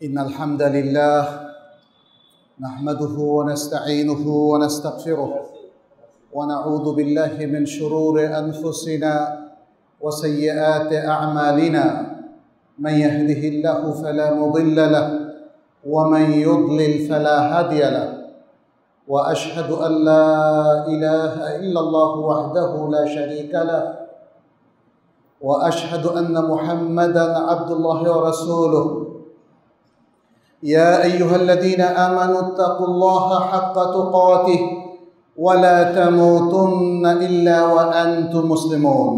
إن الحمد لله نحمده ونستعينه ونستغفره ونعوذ بالله من شرور أنفسنا وسيئات أعمالنا من يهده الله فلا مضل له ومن يضلل فلا هادي له وأشهد أن لا إله إلا الله وحده لا شريك له وأشهد أن محمدًا عبد الله ورسوله يا أيها الذين آمنوا اتقوا الله حق تقاته ولا تموتن إلا وأنتم مسلمون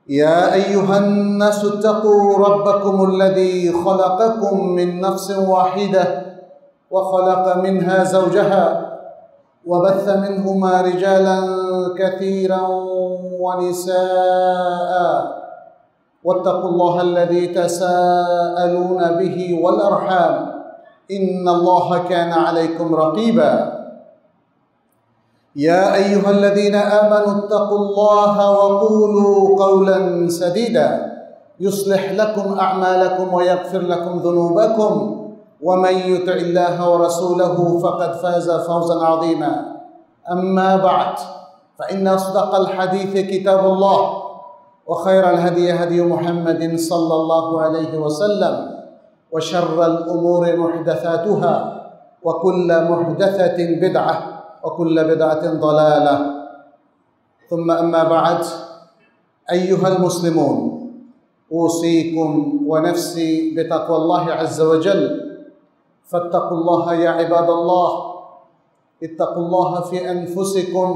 يا أيها الناس اتقوا ربكم الذي خلقكم من نفس واحدة وخلق منها زوجها وبث منهما رجالا كثيرا ونساء واتقوا الله الذي تساءلون به والأرحام إن الله كان عليكم رقيبا يا أيها الذين آمنوا اتقوا الله وقولوا قولا سديدا يصلح لكم أعمالكم ويغفر لكم ذنوبكم ومن يطع الله ورسوله فقد فاز فوزا عظيما أما بعد فإن أصدق الحديث كتاب الله وخير الهدي هدي محمد صلى الله عليه وسلم وشر الأمور محدثاتها وكل محدثة بدعة وكل بدعة ضلالة ثم أما بعد أيها المسلمون أوصيكم ونفسي بتقوى الله عز وجل فاتقوا الله يا عباد الله اتقوا الله في أنفسكم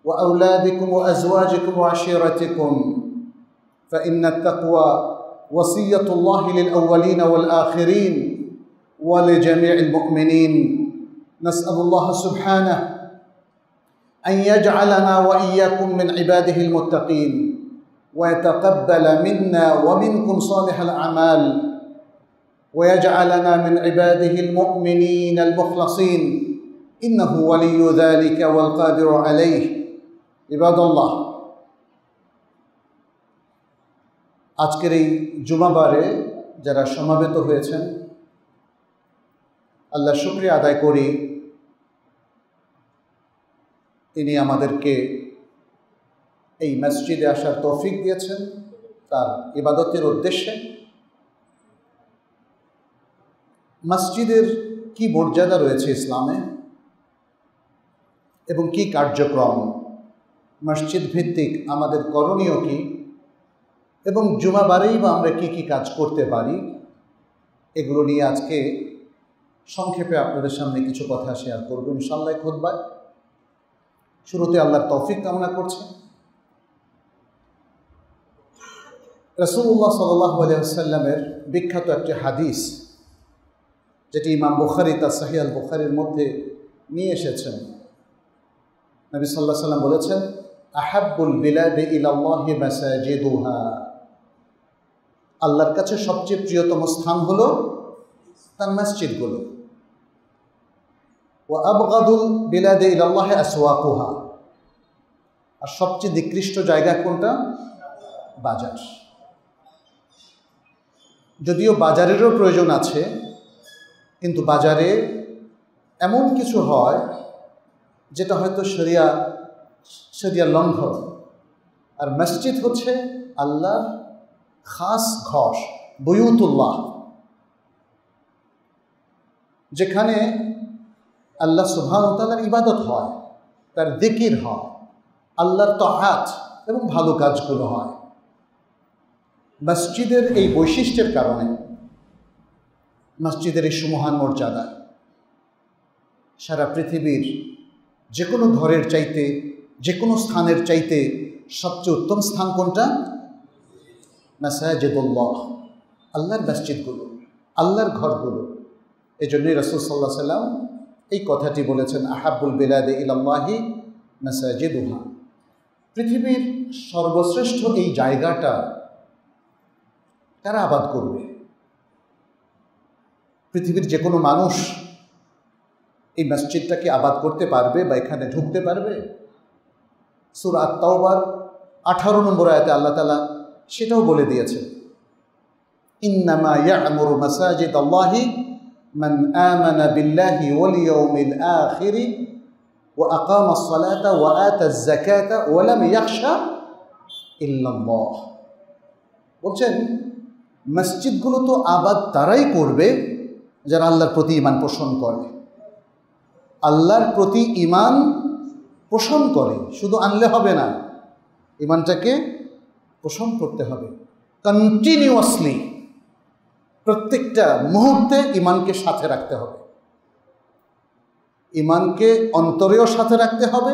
وأولادكم وأزواجكم وعشيرتكم فإن التقوى وصية الله للأولين والآخرين ولجميع المؤمنين نسأل الله سبحانه أن يجعلنا وإياكم من عباده المتقين ويتقبل منا ومنكم صالح الأعمال ويجعلنا من عباده المؤمنين المخلصين إنه ولي ذلك والقادر عليه عباد الله আজকের এই জুমাবারে যারা সমাবেত হয়েছেন আল্লাহর শুকরিয়া আদায় করি তিনি আমাদেরকে এই মসজিদে আসার তৌফিক দিয়েছেন তার ইবাদতের উদ্দেশ্যে। মসজিদের কি মর্যাদা রয়েছে ইসলামে এবং কি কার্যক্রম, মসজিদ ভিত্তিক আমাদের করণীয় কি এবং জুমাবারেই বা আমরা কি কি কাজ করতে পারি, এগুলো নিয়ে আজকে সংক্ষেপে আপনাদের সামনে কিছু কথা শেয়ার করব ইনশাআল্লাহ খুতবায়। শুরুতে আল্লাহর তৌফিক কামনা করছি। রাসূলুল্লাহ সাল্লাল্লাহু আলাইহি ওয়াসাল্লামের বিখ্যাত একটি হাদিস যেটি ইমাম বুখারী তার সহিহ আল বুখারীর মধ্যে নিয়ে এসেছেন। নবী সাল্লাল্লাহু আলাইহি ওয়াসাল্লাম বলেছেন, আহাব্বুল বিলাদি ইলাল্লাহি মাসাজিদুহা, আল্লাহর কাছে সবচেয়ে প্রিয়তম স্থান হলো তার মসজিদগুলো। ওয়া আবগাদুল বিলাদি ইলাল্লাহি আসওয়াকুহা, আর সবচেয়ে নিকৃষ্ট জায়গা কোনটা? বাজার। যদিও বাজারেরও প্রয়োজন আছে, কিন্তু বাজারে এমন কিছু হয় যেটা হয়তো শরিয়া লঙ্ঘন, আর মসজিদ হচ্ছে আল্লাহর খাস ঘর, বুয়ুতুল্লাহ, যেখানে আল্লাহ সুবহানাহু ওয়া তাআলার ইবাদত হয়, তার যিকির হয়, আল্লাহর তাআত এবং ভালো কাজগুলো হয়। মসজিদের এই বৈশিষ্ট্যের কারণে, মসজিদের এই সুমহান মর্যাদা, সারা পৃথিবীর যে কোনো ঘরের চাইতে, যে কোনো স্থানের চাইতে সবচেয়ে উত্তম স্থান কোনটা? মাসাজিদুল্লাহ, আল্লাহর মসজিদগুলো, আল্লাহর ঘরগুলো। এই জন্যই রাসূল সাল্লাল্লাহু আলাইহি ওয়াসাল্লাম এই কথাটি বলেছেন, আহাব্বুল বিলাদি ইলাল্লাহি মাসাজিদুহা। পৃথিবীর সর্বশ্রেষ্ঠ এই জায়গাটা কারা আবাদ করবে? পৃথিবীর যে কোনো মানুষ এই মসজিদটাকে আবাদ করতে পারবে বা এখানে ঢুকতে পারবে? সূরা আত-তাওবার 18 নম্বর আয়াতে আল্লাহ তাআলা সেটাও বলে দিয়েছেন, ইন্নামা ইয়া'মুরু মাসাজিদাল্লাহি মান আমানা বিল্লাহি ওয়াল ইয়াউমিল আখির ওয়া আকামাস সালাতা ওয়া আতাজ যাকাতা ওয়া লাম ইয়াখশা ইল্লাল্লাহ। বলছেন মসজিদগুলো তো আবাদ তারাই করবে যারা আল্লাহর প্রতি ঈমান পোষণ করে, আল্লাহর প্রতি ঈমান পোষণ করে। শুধু আনলে হবে না, ঈমানটাকে পোষণ করতে হবে কন্টিনিউয়াসলি, প্রত্যেকটা মুহূর্তে ঈমানকে সাথে রাখতে হবে। ঈমানকে অন্তরেও সাথে রাখতে হবে,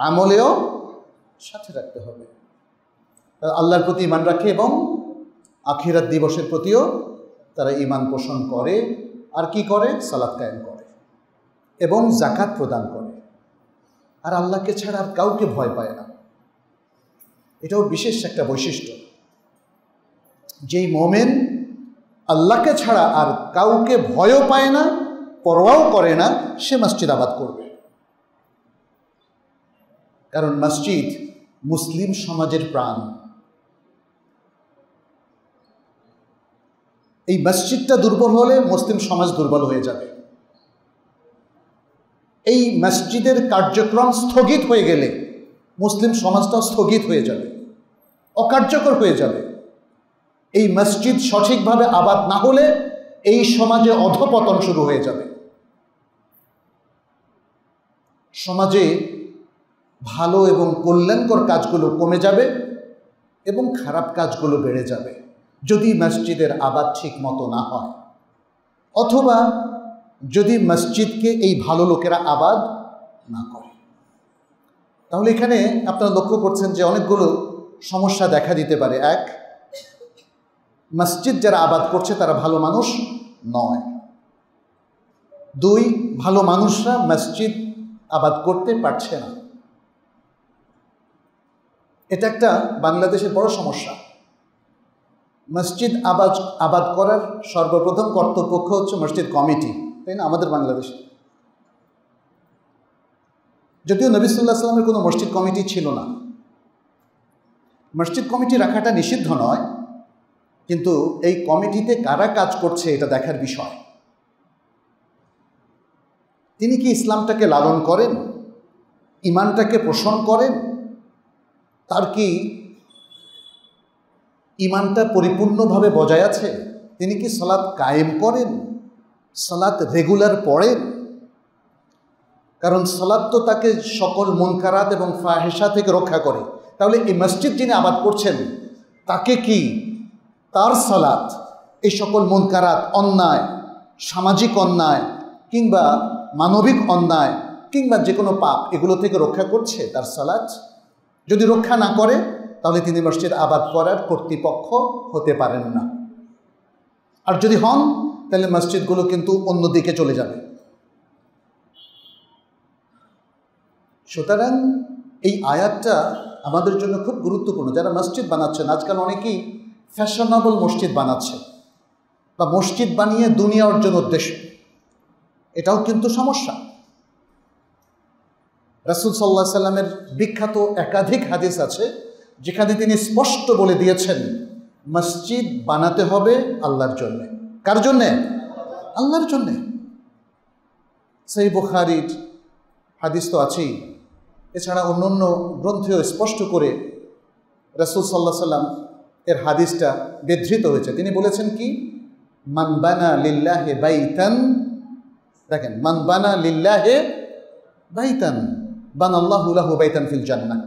আমলেও সাথে রাখতে হবে। আল্লাহর প্রতি ঈমান রাখে এবং আখিরাত দিবসের প্রতিও তারা ঈমান পোষণ করে। আর কি করে? সালাত কায়েম করে এবং যাকাত প্রদান করে। আর আল্লাহকে ছাড়া আর কাউকে ভয় পায় না। এটাও বিশেষ একটা বৈশিষ্ট্য। যেই মোমেন আল্লাহকে ছাড়া আর কাউকে ভয়ও পায় না, পরোয়াও করে না, সে মসজিদ আবাদ করবে। কারণ মসজিদ মুসলিম সমাজের প্রাণ। এই মসজিদটা দুর্বল হলে মুসলিম সমাজ দুর্বল হয়ে যাবে। এই মসজিদের কার্যক্রম স্থগিত হয়ে গেলে মুসলিম সমাজটাও স্থগিত হয়ে যাবে, অকার্যকর হয়ে যাবে। এই মসজিদ সঠিকভাবে আবাদ না হলে এই সমাজে অধঃপতন শুরু হয়ে যাবে। সমাজে ভালো এবং কল্যাণকর কাজগুলো কমে যাবে এবং খারাপ কাজগুলো বেড়ে যাবে যদি মসজিদের আবাদ ঠিক মতো না হয়, অথবা যদি মসজিদকে এই ভালো লোকেরা আবাদ না করে। তাহলে এখানে আপনারা লক্ষ্য করছেন যে অনেকগুলো সমস্যা দেখা দিতে পারে। এক, মসজিদ যারা আবাদ করছে তারা ভালো মানুষ নয়। দুই, ভালো মানুষরা মসজিদ আবাদ করতে পারছে না। এটা একটা বাংলাদেশের বড় সমস্যা। মসজিদ আবাদ করার সর্বপ্রথম কর্তৃপক্ষ হচ্ছে মসজিদ কমিটি, তাই না? আমাদের বাংলাদেশে যদিও নবী সাল্লাল্লাহু আলাইহি ওয়াসাল্লামের কোনো মসজিদ কমিটি ছিল না। মসজিদ কমিটি রাখাটা নিষিদ্ধ নয়, কিন্তু এই কমিটিতে কারা কাজ করছে এটা দেখার বিষয়। তিনি কি ইসলামটাকে লালন করেন, ঈমানটাকে পোষণ করেন? তার কি ঈমানটা পরিপূর্ণভাবে বজায় আছে? তিনি কি সালাত কায়েম করেন, সালাত রেগুলার পড়েন? কারণ সালাত তো তাকে সকল মুনকারাত এবং ফাহিশা থেকে রক্ষা করে। তাহলে এই মসজিদ যিনি আবাদ করছেন তাকে কি তার সালাত এই সকল মুনকারাত, অন্যায়, সামাজিক অন্যায় কিংবা মানবিক অন্যায় কিংবা যে কোনো পাপ, এগুলো থেকে রক্ষা করছে তার সালাত? যদি রক্ষা না করে তাহলে তিনি মসজিদ আবাদ করার কর্তৃপক্ষ হতে পারেন না। আর যদি হন তাহলে মসজিদগুলো কিন্তু অন্যদিকে চলে যাবে। সুতরাং এই আয়াতটা আমাদের জন্য খুব গুরুত্বপূর্ণ। যারা মসজিদ বানাচ্ছেন, আজকাল অনেকেই ফ্যাশনেবল মসজিদ বানাচ্ছে বা মসজিদ বানিয়ে দুনিয়া অর্জন উদ্দেশ্য, এটাও কিন্তু সমস্যা। রাসূল সাল্লাল্লাহু আলাইহি সাল্লামের বিখ্যাত একাধিক হাদিস আছে যেখানে তিনি স্পষ্ট বলে দিয়েছেন মসজিদ বানাতে হবে আল্লাহর জন্যে। কার জন্যে? আল্লাহর জন্যে। সহিহ বুখারীর হাদিস তো আছেই, এছাড়া অন্য অন্য গ্রন্থেও স্পষ্ট করে রাসূল সাল্লাল্লাহু আলাইহি সাল্লাম এর হাদিসটা বিধৃত হয়েছে। তিনি বলেছেন কি, মান বানা লিল্লাহি বাইতান, দেখেন, মান বানা লিল্লাহি বাইতান বানাল্লাহু লাহু বাইতান ফিল জান্নাহ।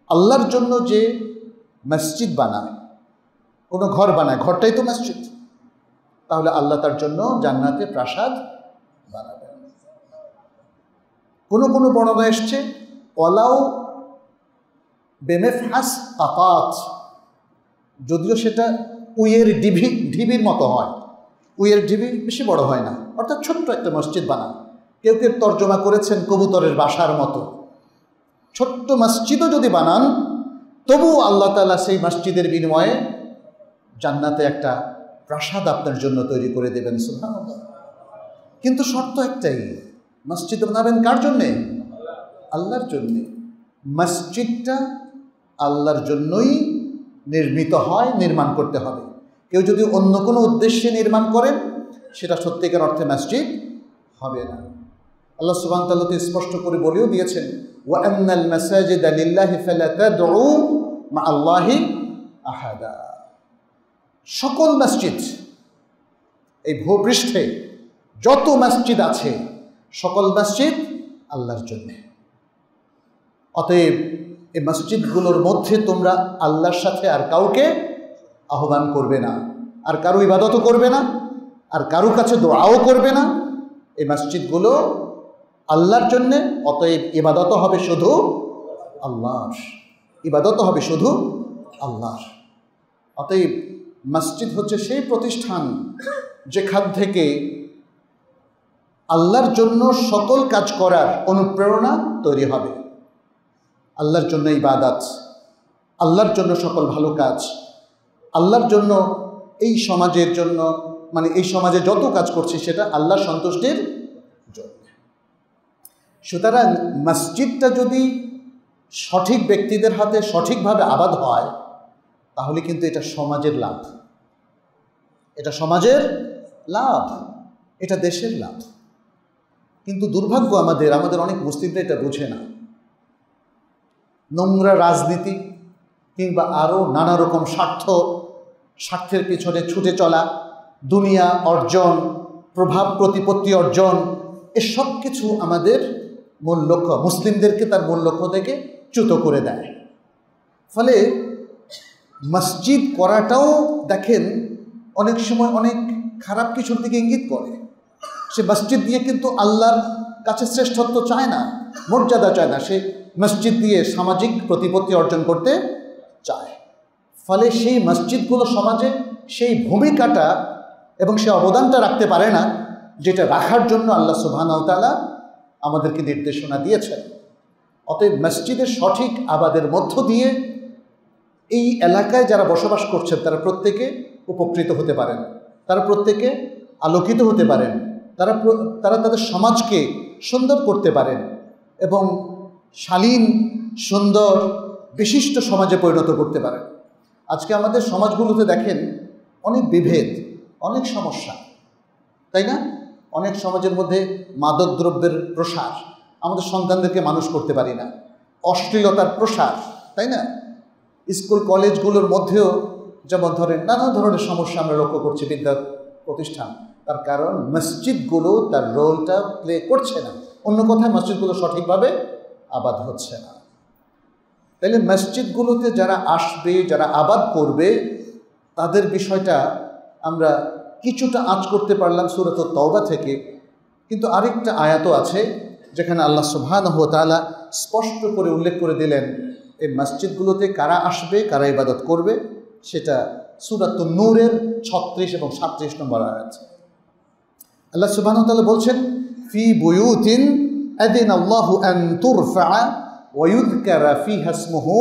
আল্লাহর জন্য যে মসজিদ বানায়, কোনো ঘর বানায়, ঘরটাই তো মসজিদ, তাহলে আল্লাহ তার জন্য জান্নাতে প্রাসাদ বানাবেন। কোনো কোনো বর্ণনা এসছে ওয়ালাউ বেমেফহাস আতাত, যদিও সেটা উইয়ের ঢিবির মতো হয়। উইয়ের ঢিবি বেশি বড় হয় না, অর্থাৎ ছোট্ট একটা মসজিদ বানান। কেউ কেউ তর্জমা করেছেন কবুতরের বাসার মতো। ছোট্ট মসজিদও যদি বানান তবুও আল্লাহ তাআলা সেই মসজিদের বিনিময়ে জান্নাতে একটা প্রাসাদ আপনার জন্য তৈরি করে দেবেন। সুবহানাল্লাহ। কিন্তু শর্ত একটাই, মসজিদ বানাবেন কার জন্যে? আল্লাহর জন্যে। মসজিদটা আল্লাহর জন্যই নির্মিত হয়, নির্মাণ করতে হবে। কেউ যদি অন্য কোনো উদ্দেশ্যে নির্মাণ করেন সেটা সত্যিকার অর্থে মসজিদ হবে না। আল্লাহ সুবহানাহু ওয়া তাআলা স্পষ্ট করে বলেও দিয়েছেন, ওয়া আন্নাল মাসাজিদা লিল্লাহি ফালা তাদউ মা'আল্লাহি আহাদা। সকল মসজিদ, এই ভূপৃষ্ঠে যত মসজিদ আছে সকল মসজিদ আল্লাহর জন্য। অতএব এই মসজিদগুলোর মধ্যে তোমরা আল্লাহর সাথে আর কাউকে আহ্বান করবে না, আর কারো ইবাদতও করবে না, আর কারো কাছে দোয়াও করবে না। এই মসজিদগুলো আল্লাহর জন্যে, অতএব ইবাদত হবে শুধু আল্লাহর, ইবাদত হবে শুধু আল্লাহর। অতএব মসজিদ হচ্ছে সেই প্রতিষ্ঠান যেখান থেকে আল্লাহর জন্য সকল কাজ করার অনুপ্রেরণা তৈরি হবে। আল্লাহর জন্য ইবাদত, আল্লাহর জন্য সকল ভালো কাজ, আল্লাহর জন্য এই সমাজের জন্য, মানে এই সমাজে যত কাজ করছি সেটা আল্লাহর সন্তুষ্টির জন্য। সুতরাং মসজিদটা যদি সঠিক ব্যক্তিদের হাতে সঠিকভাবে আবাদ হয় তাহলে কিন্তু এটা সমাজের লাভ, এটা সমাজের লাভ, এটা দেশের লাভ। কিন্তু দুর্ভাগ্য আমাদের অনেক মুসলিমরা এটা বোঝে না। নোংরা রাজনীতি কিংবা আরও নানা রকম স্বার্থের পিছনে ছুটে চলা, দুনিয়া অর্জন, প্রভাব প্রতিপত্তি অর্জন, এসব কিছু আমাদের মূল লক্ষ্য, মুসলিমদেরকে তার মূল লক্ষ্য থেকে চ্যুত করে দেয়। ফলে মসজিদ করাটাও দেখেন অনেক সময় অনেক খারাপ কিছুর দিকে ইঙ্গিত করে। সে মসজিদ দিয়ে কিন্তু আল্লাহর কাছে শ্রেষ্ঠত্ব চায় না, মর্যাদা চায় না, সে মসজিদ দিয়ে সামাজিক প্রতিপত্তি অর্জন করতে চায়। ফলে সেই মসজিদগুলো সমাজে সেই ভূমিকাটা এবং সে অবদানটা রাখতে পারে না যেটা রাখার জন্য আল্লাহ সুবহানাহু ওয়া তাআলা আমাদেরকে নির্দেশনা দিয়েছেন। অতএব মসজিদের সঠিক আবাদের মধ্য দিয়ে এই এলাকায় যারা বসবাস করছেন তারা প্রত্যেকে উপকৃত হতে পারেন, তারা প্রত্যেকে আলোকিত হতে পারেন, তারা তাদের সমাজকে সুন্দর করতে পারেন এবং শালীন, সুন্দর, বিশিষ্ট সমাজে পরিণত করতে পারেন। আজকে আমাদের সমাজগুলোতে দেখেন অনেক বিভেদ, অনেক সমস্যা, তাই না? অনেক সমাজের মধ্যে মাদকদ্রব্যের প্রসার, আমাদের সন্তানদেরকে মানুষ করতে পারি না, অশ্লীলতার প্রসার, তাই না? স্কুল কলেজগুলোর মধ্যেও যেমন ধরেন নানা ধরনের সমস্যা আমরা লক্ষ্য করছি, বিদ্যা প্রতিষ্ঠান। তার কারণ মসজিদগুলো তার রোলটা প্লে করছে না, অন্য কথায় মসজিদগুলো সঠিকভাবে আবাদ হচ্ছে না। তাইলে মসজিদগুলোতে যারা আসবে, যারা আবাদ করবে, তাদের বিষয়টা আমরা কিছুটা আঁচ করতে পারলাম সূরাত তাওবা থেকে। কিন্তু আরেকটা আয়াতও আছে যেখানে আল্লাহ সুবহানাহু ওয়া তাআলা স্পষ্ট করে উল্লেখ করে দিলেন এই মসজিদগুলোতে কারা আসবে, কারা ইবাদত করবে, সেটা সূরাত নূরের 36 এবং 37 নম্বর আয়াত। আল্লাহ সুবহানাহু ওয়া তাআলা বলছেন, ফি বুয়ুতিন আযিনাল্লাহু আন তুরফা ওয়া ইউযকারা ফিহা ইসমুহু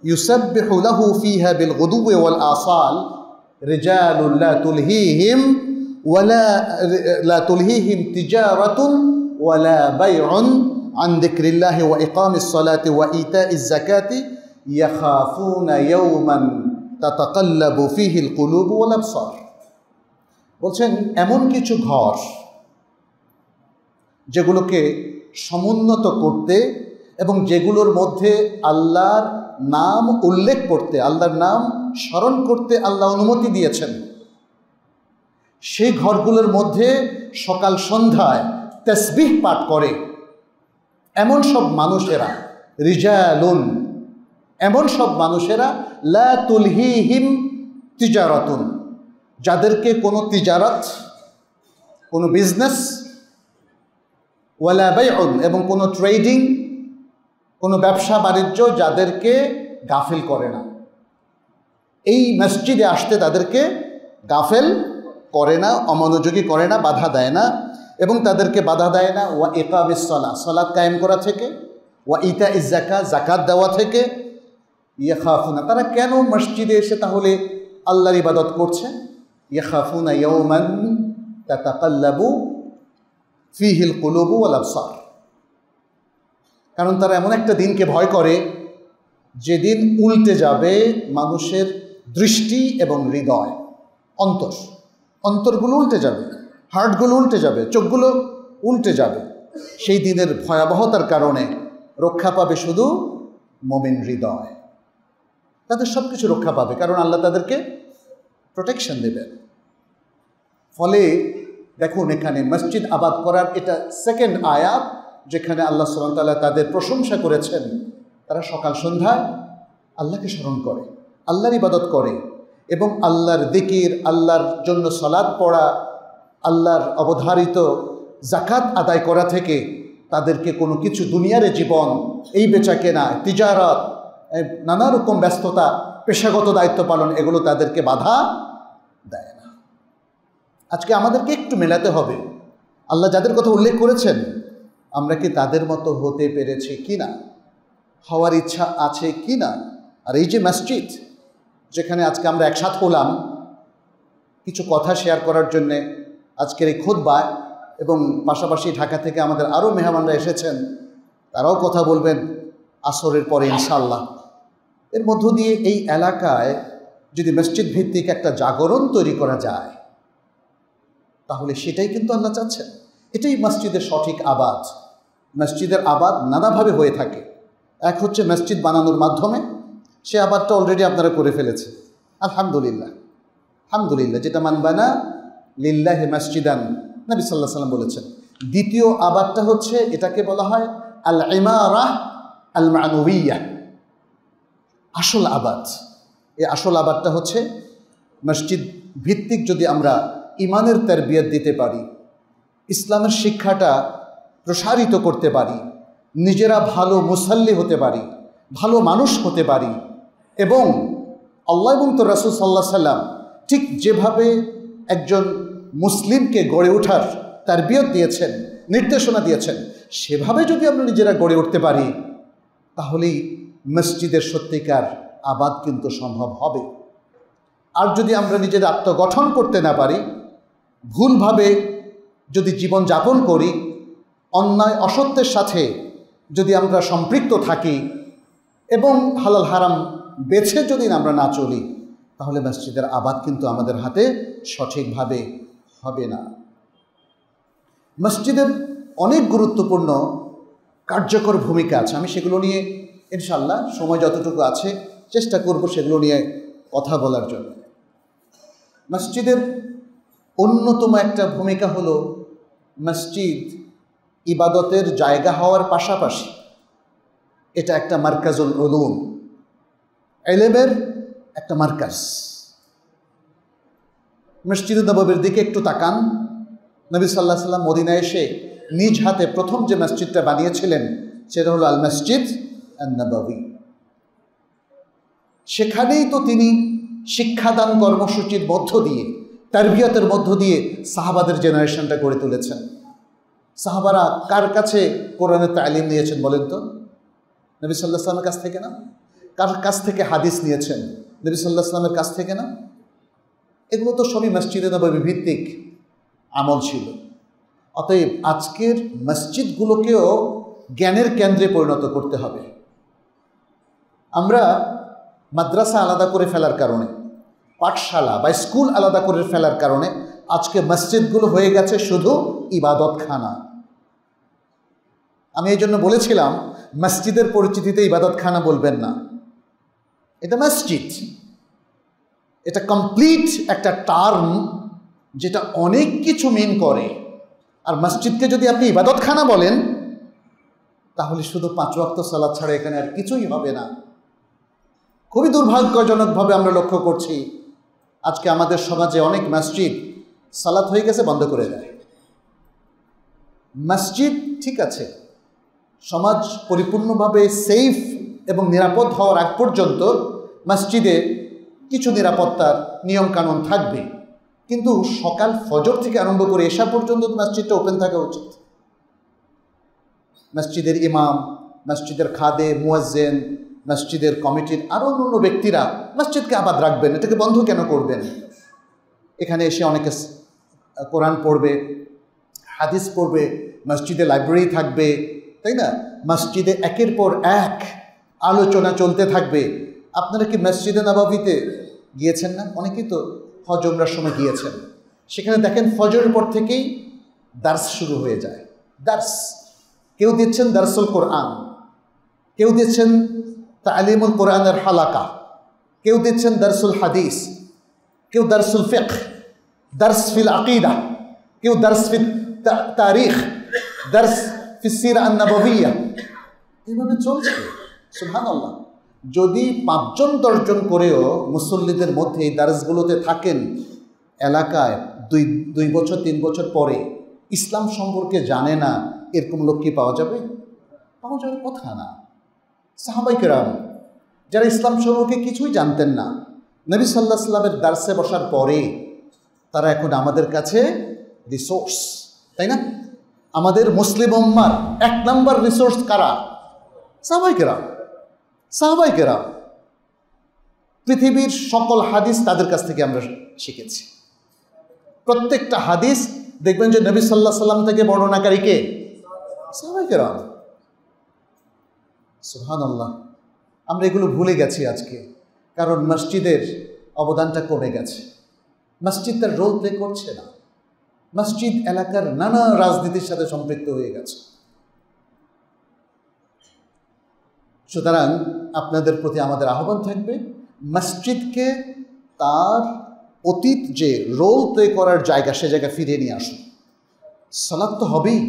ইউসাব্বিহু লাহু ফিহা বিল গুদুওয়ি ওয়াল আসাল রিজালুন লা তুলহিহিম তিজারাতুন ওয়ালা বাইউন আন যিকরিল্লাহি ওয়া ইকামিস সালাতি ওয়া ইতাইজ যাকাতি ইয়াখাফুনা ইয়াওমান তাতাকাল্লাবু ফিহিল কুলুবু ওয়াল আবসার। বলছেন এমন কিছু ঘর যেগুলোকে সমুন্নত করতে এবং যেগুলোর মধ্যে আল্লাহর নাম উল্লেখ করতে, আল্লাহর নাম স্মরণ করতে আল্লাহ অনুমতি দিয়েছেন, সেই ঘরগুলোর মধ্যে সকাল সন্ধ্যায় তাসবিহ পাঠ করে এমন সব মানুষেরা, রিজালুন, এমন সব মানুষেরা, লা তুলহিহিম তিজারাতুন, যাদেরকে কোনো তিজারত, কোনো বিজনেস, ওয়ালা বাইউন, এবং কোনো ট্রেডিং, কোনো ব্যবসা বাণিজ্য যাদেরকে গাফেল করে না। এই মসজিদে আসতে তাদেরকে গাফেল করে না, অমনোযোগী করে না, বাধা দেয় না, এবং তাদেরকে বাধা দেয় না ওয়া ইকামিস সালাহ, সালাত কায়েম করা থেকে, ওয়া ইতাইজ যাকাত, যাকাত দেওয়া থেকে। ইয়াখাফুনা, তারা কেন মসজিদে এসে তাহলে আল্লাহর ইবাদত করছে? ইয়াখাফুনা ইয়াওমান তাতাকাল্লাবু ফিহিল কুলুবু ওয়াল আবসার, কারণ তারা এমন একটা দিনকে ভয় করে যেদিন উল্টে যাবে মানুষের দৃষ্টি এবং হৃদয়। অন্তরগুলো উল্টে যাবে, হার্টগুলো উল্টে যাবে, চোখগুলো উল্টে যাবে। সেই দিনের ভয়াবহতার কারণে রক্ষা পাবে শুধু মুমিন হৃদয়। তাদের সব কিছু রক্ষা পাবে, কারণ আল্লাহ তাদেরকে প্রোটেকশন দেবেন। ফলে দেখুন, এখানে মসজিদ আবাদ করার এটা সেকেন্ড আয়াত, যেখানে আল্লাহ সুবহানাহু ওয়া তাআলা তাদের প্রশংসা করেছেন। তারা সকাল সন্ধ্যায় আল্লাহকে স্মরণ করে, আল্লাহর ইবাদত করে, এবং আল্লাহর যিকির, আল্লাহর জন্য সালাত পড়া, আল্লাহর অবধারিত যাকাত আদায় করা থেকে তাদেরকে কোনো কিছু দুনিয়ার জীবন, এই বেচা কেনা, তিজারত, নানা রকম ব্যস্ততা, পেশাগত দায়িত্ব পালন, এগুলো তাদেরকে বাধা দেয় না। আজকে আমাদেরকে একটু মেলাতে হবে, আল্লাহ যাদের কথা উল্লেখ করেছেন আমরা কি তাদের মতো হতে পেরেছি কিনা, হওয়ার ইচ্ছা আছে কিনা। আর এই যে মসজিদ, যেখানে আজকে আমরা একসাথ হলাম কিছু কথা শেয়ার করার জন্যে আজকের এই খুতবায়, এবং পাশাপাশি ঢাকা থেকে আমাদের আরও মেহমানরা এসেছেন, তারাও কথা বলবেন আসরের পরে ইনশাআল্লাহ। এর মধ্য দিয়ে এই এলাকায় যদি মসজিদ ভিত্তিক একটা জাগরণ তৈরি করা যায়, তাহলে সেটাই কিন্তু আল্লাহ চাচ্ছেন। এটাই মসজিদের সঠিক আবাদ। মসজিদের আবাদ নানাভাবে হয়ে থাকে। এক হচ্ছে মসজিদ বানানোর মাধ্যমে, সে আবাদটা অলরেডি আপনারা করে ফেলেছে, আলহামদুলিল্লাহ। আলহামদুলিল্লাহ, যেটা মান বানা লিল্লাহি মসজিদান, নবী সাল্লাল্লাহু আলাইহি ওয়াসাল্লাম বলেছেন। দ্বিতীয় আবাদটা হচ্ছে, এটাকে বলা হয় আল ইমারাহ আল মানবিয়াহ, আসল আবাদ। এই আসল আবাদটা হচ্ছে মসজিদ ভিত্তিক যদি আমরা ইমানের তারবিয়ত দিতে পারি, ইসলামের শিক্ষাটা প্রসারিত করতে পারি, নিজেরা ভালো মুসাল্লি হতে পারি, ভালো মানুষ হতে পারি, এবং আল্লাহ এবং তো রাসূল সাল্লাল্লাহু আলাইহি ওয়াসাল্লাম ঠিক যেভাবে একজন মুসলিমকে গড়ে ওঠার তারবিয়ত দিয়েছেন, নির্দেশনা দিয়েছেন, সেভাবে যদি আমরা নিজেরা গড়ে উঠতে পারি, তাহলেই মসজিদের সত্যিকার আবাদ কিন্তু সম্ভব হবে। আর যদি আমরা নিজেদের আত্মগঠন করতে না পারি, ভুলভাবে যদি জীবন যাপন করি, অন্যায় অসত্যের সাথে যদি আমরা সম্পৃক্ত থাকি, এবং হালাল হারাম বেছে যদি আমরা না চলি, তাহলে মসজিদের আবাদ কিন্তু আমাদের হাতে সঠিকভাবে হবে না। মসজিদের অনেক গুরুত্বপূর্ণ কার্যকর ভূমিকা আছে। আমি সেগুলো নিয়ে ইনশাআল্লাহ সময় যতটুকু আছে চেষ্টা করব সেগুলো নিয়ে কথা বলার জন্য। মসজিদের অন্যতম একটা ভূমিকা হলো, মসজিদ ইবাদতের জায়গা হওয়ার পাশাপাশি এটা একটা মারকাজুল উলুম, ইলমের একটা মারকাজ। মসজিদে নববীর দিকে একটু তাকান। নবী সাল্লাল্লাহু আলাইহি ওয়াসাল্লাম মদিনায় এসে নিজ হাতে প্রথম যে মসজিদটা বানিয়েছিলেন সেটা হলো আল মসজিদ আন-নববী। সেখানেই তো তিনি শিক্ষাদান কর্মসূচির মধ্য দিয়ে, তারবিয়তের মধ্য দিয়ে সাহাবাদের জেনারেশনটা গড়ে তুলেছেন। সাহাবারা কার কাছে কোরআনের তালিম নিয়েছেন বলেন তো? নবী সাল্লাল্লাহু আলাইহি ওয়াসাল্লামের কাছ থেকে না? কার কাছ থেকে হাদিস নিয়েছেন? নবী সাল্লাল্লাহু আলাইহি ওয়াসাল্লামের কাছ থেকে না? এগুলো তো সবই মসজিদে নববী ভিত্তিক আমল ছিল। অতএব আজকের মসজিদগুলোকেও জ্ঞানের কেন্দ্রে পরিণত করতে হবে। আমরা মাদ্রাসা আলাদা করে ফেলার কারণে, পাঠশালা বা স্কুল আলাদা করে ফেলার কারণে আজকে মসজিদগুলো হয়ে গেছে শুধু ইবাদতখানা। আমি এই জন্য বলেছিলাম, মসজিদের পরিচিতিতে ইবাদতখানা বলবেন না, এটা মসজিদ। এটা কমপ্লিট একটা টার্ম যেটা অনেক কিছু মিন করে। আর মসজিদকে যদি আপনি ইবাদতখানা বলেন, তাহলে শুধু 5 ওয়াক্ত সালাত ছাড়া এখানে আর কিছুই হবে না। খুবই দুর্ভাগ্যজনকভাবে আমরা লক্ষ্য করছি, আজকে আমাদের সমাজে অনেক মসজিদ সালাত হয়ে গেছে বন্ধ করে দেয়। মসজিদ ঠিক আছে, সমাজ পরিপূর্ণভাবে সেফ এবং নিরাপদ হওয়ার আগ পর্যন্ত মসজিদে কিছু নিরাপত্তার নিয়মকানুন থাকবে, কিন্তু সকাল ফজর থেকে আরম্ভ করে এশা পর্যন্ত মসজিদটা ওপেন থাকা উচিত। মসজিদের ইমাম, মসজিদের খাদে, মুয়াজ্জিন, মসজিদের কমিটির আরও অন্য ব্যক্তিরা মসজিদকে আবাদ রাখবেন। এটাকে বন্ধ কেন করবেন? এখানে এসে অনেকে কোরআন পড়বে, হাদিস পড়বে, মসজিদে লাইব্রেরি থাকবে, তাই না? মসজিদে একের পর এক আলোচনা চলতে থাকবে। আপনারা কি মসজিদে নববীতে গিয়েছেন না? অনেকেই তো হজ উমরার সময় গিয়েছেন, সেখানে দেখেন ফজরের পর থেকেই দার্স শুরু হয়ে যায়। দার্স, কেউ দিচ্ছেন দার্সুল কোরআন, কেউ দিচ্ছেন তালিমুল কোরআনের হালাকা, কেউ দিচ্ছেন দার্সুল হাদিস, কেউ দার্সুল ফিকহ, দার্স ফিল আকিদা, কেউ দার্স ফিল তারিখ, দার্স ফিস সিরা আন-নববিয়্যা, এইভাবে চলছে। সুবহানাল্লাহ। যদি 5 জন 10 জন করেও মুসল্লিদের মধ্যে এই দার্সগুলোতে থাকেন, এলাকায় 2 বছর 3 বছর পরে ইসলাম সম্পর্কে জানে না, এরকম লোক কি পাওয়া যাবে? পাওয়া যাওয়ার কথা না। সাহাবায়ে কেরাম যারা ইসলাম সম্পর্কে কিছুই জানতেন না, নবী সাল্লাল্লাহু আলাইহি ওয়াসাল্লামের দার্সে বসার পরে তারা এখন আমাদের কাছে রিসোর্স, তাই না? আমাদের মুসলিম উম্মার 1 নম্বর রিসোর্স কারা? সাহাবায়ে কেরাম। সাহাবায়ে কেরাম, পৃথিবীর সকল হাদিস তাদের কাছ থেকে আমরা শিখেছি। প্রত্যেকটা হাদিস দেখবেন যে নবী সাল্লাল্লাহু আলাইহি ওয়াসাল্লাম থেকে বর্ণনাকারী কে? সাহাবায়ে কেরাম। সুবহানাল্লাহ। আমরা এগুলো ভুলে গেছি আজকে, কারণ মসজিদের অবদানটা কমে গেছে। মসজিদ তার রোল প্লে করছে না। মসজিদ এলাকার নানা রাজনীতির সাথে সম্পৃক্ত হয়ে গেছে। সুতরাং আপনাদের প্রতি আমাদের আহ্বান থাকবে, মসজিদকে তার অতীত যে রোল প্লে করার জায়গা, সে জায়গা ফিরিয়ে নিয়ে আসুন। সালাত তো হবেই,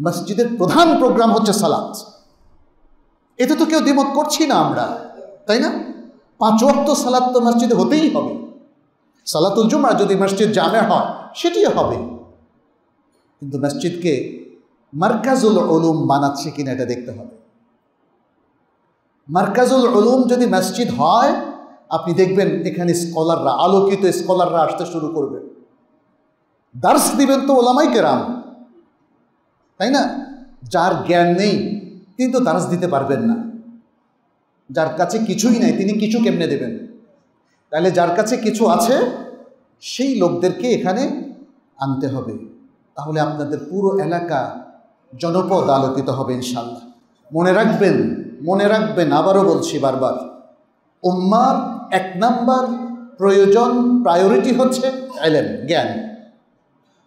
মসজিদের প্রধান প্রোগ্রাম হচ্ছে সালাত। এতে তো কেউ দ্বিমত করছি না আমরা, তাই না? 5 ওয়াক্ত সালাত তো মসজিদে হতেই হবে। সালাতুল জুমআ যদি মসজিদ জামে হয় সেটিও হবে, কিন্তু মসজিদকে মারকাজুল উলুম বানাচ্ছে কিনা এটা দেখতে হবে। মারকাজুল উলুম যদি মসজিদ হয়, আপনি দেখবেন এখানে স্কলাররা, আলোকিত স্কলাররা আসতে শুরু করবে। দার্স দিবেন তো ওলামায়ে কেরাম, তাই না? যার জ্ঞান নেই তিনি তো দার্স দিতে পারবেন না। যার কাছে কিছুই নাই তিনি কিছু কেমনে দেবেন? তাহলে যার কাছে কিছু আছে সেই লোকদেরকে এখানে আনতে হবে, তাহলে আপনাদের পুরো এলাকা জনপদ আলোকিত হবে ইনশাআল্লাহ। মনে রাখবেন, মনে রাখবেন, আবারও বলছি বারবার, উম্মার 1 নম্বর প্রয়োজন, প্রায়োরিটি হচ্ছে ইলম, জ্ঞান।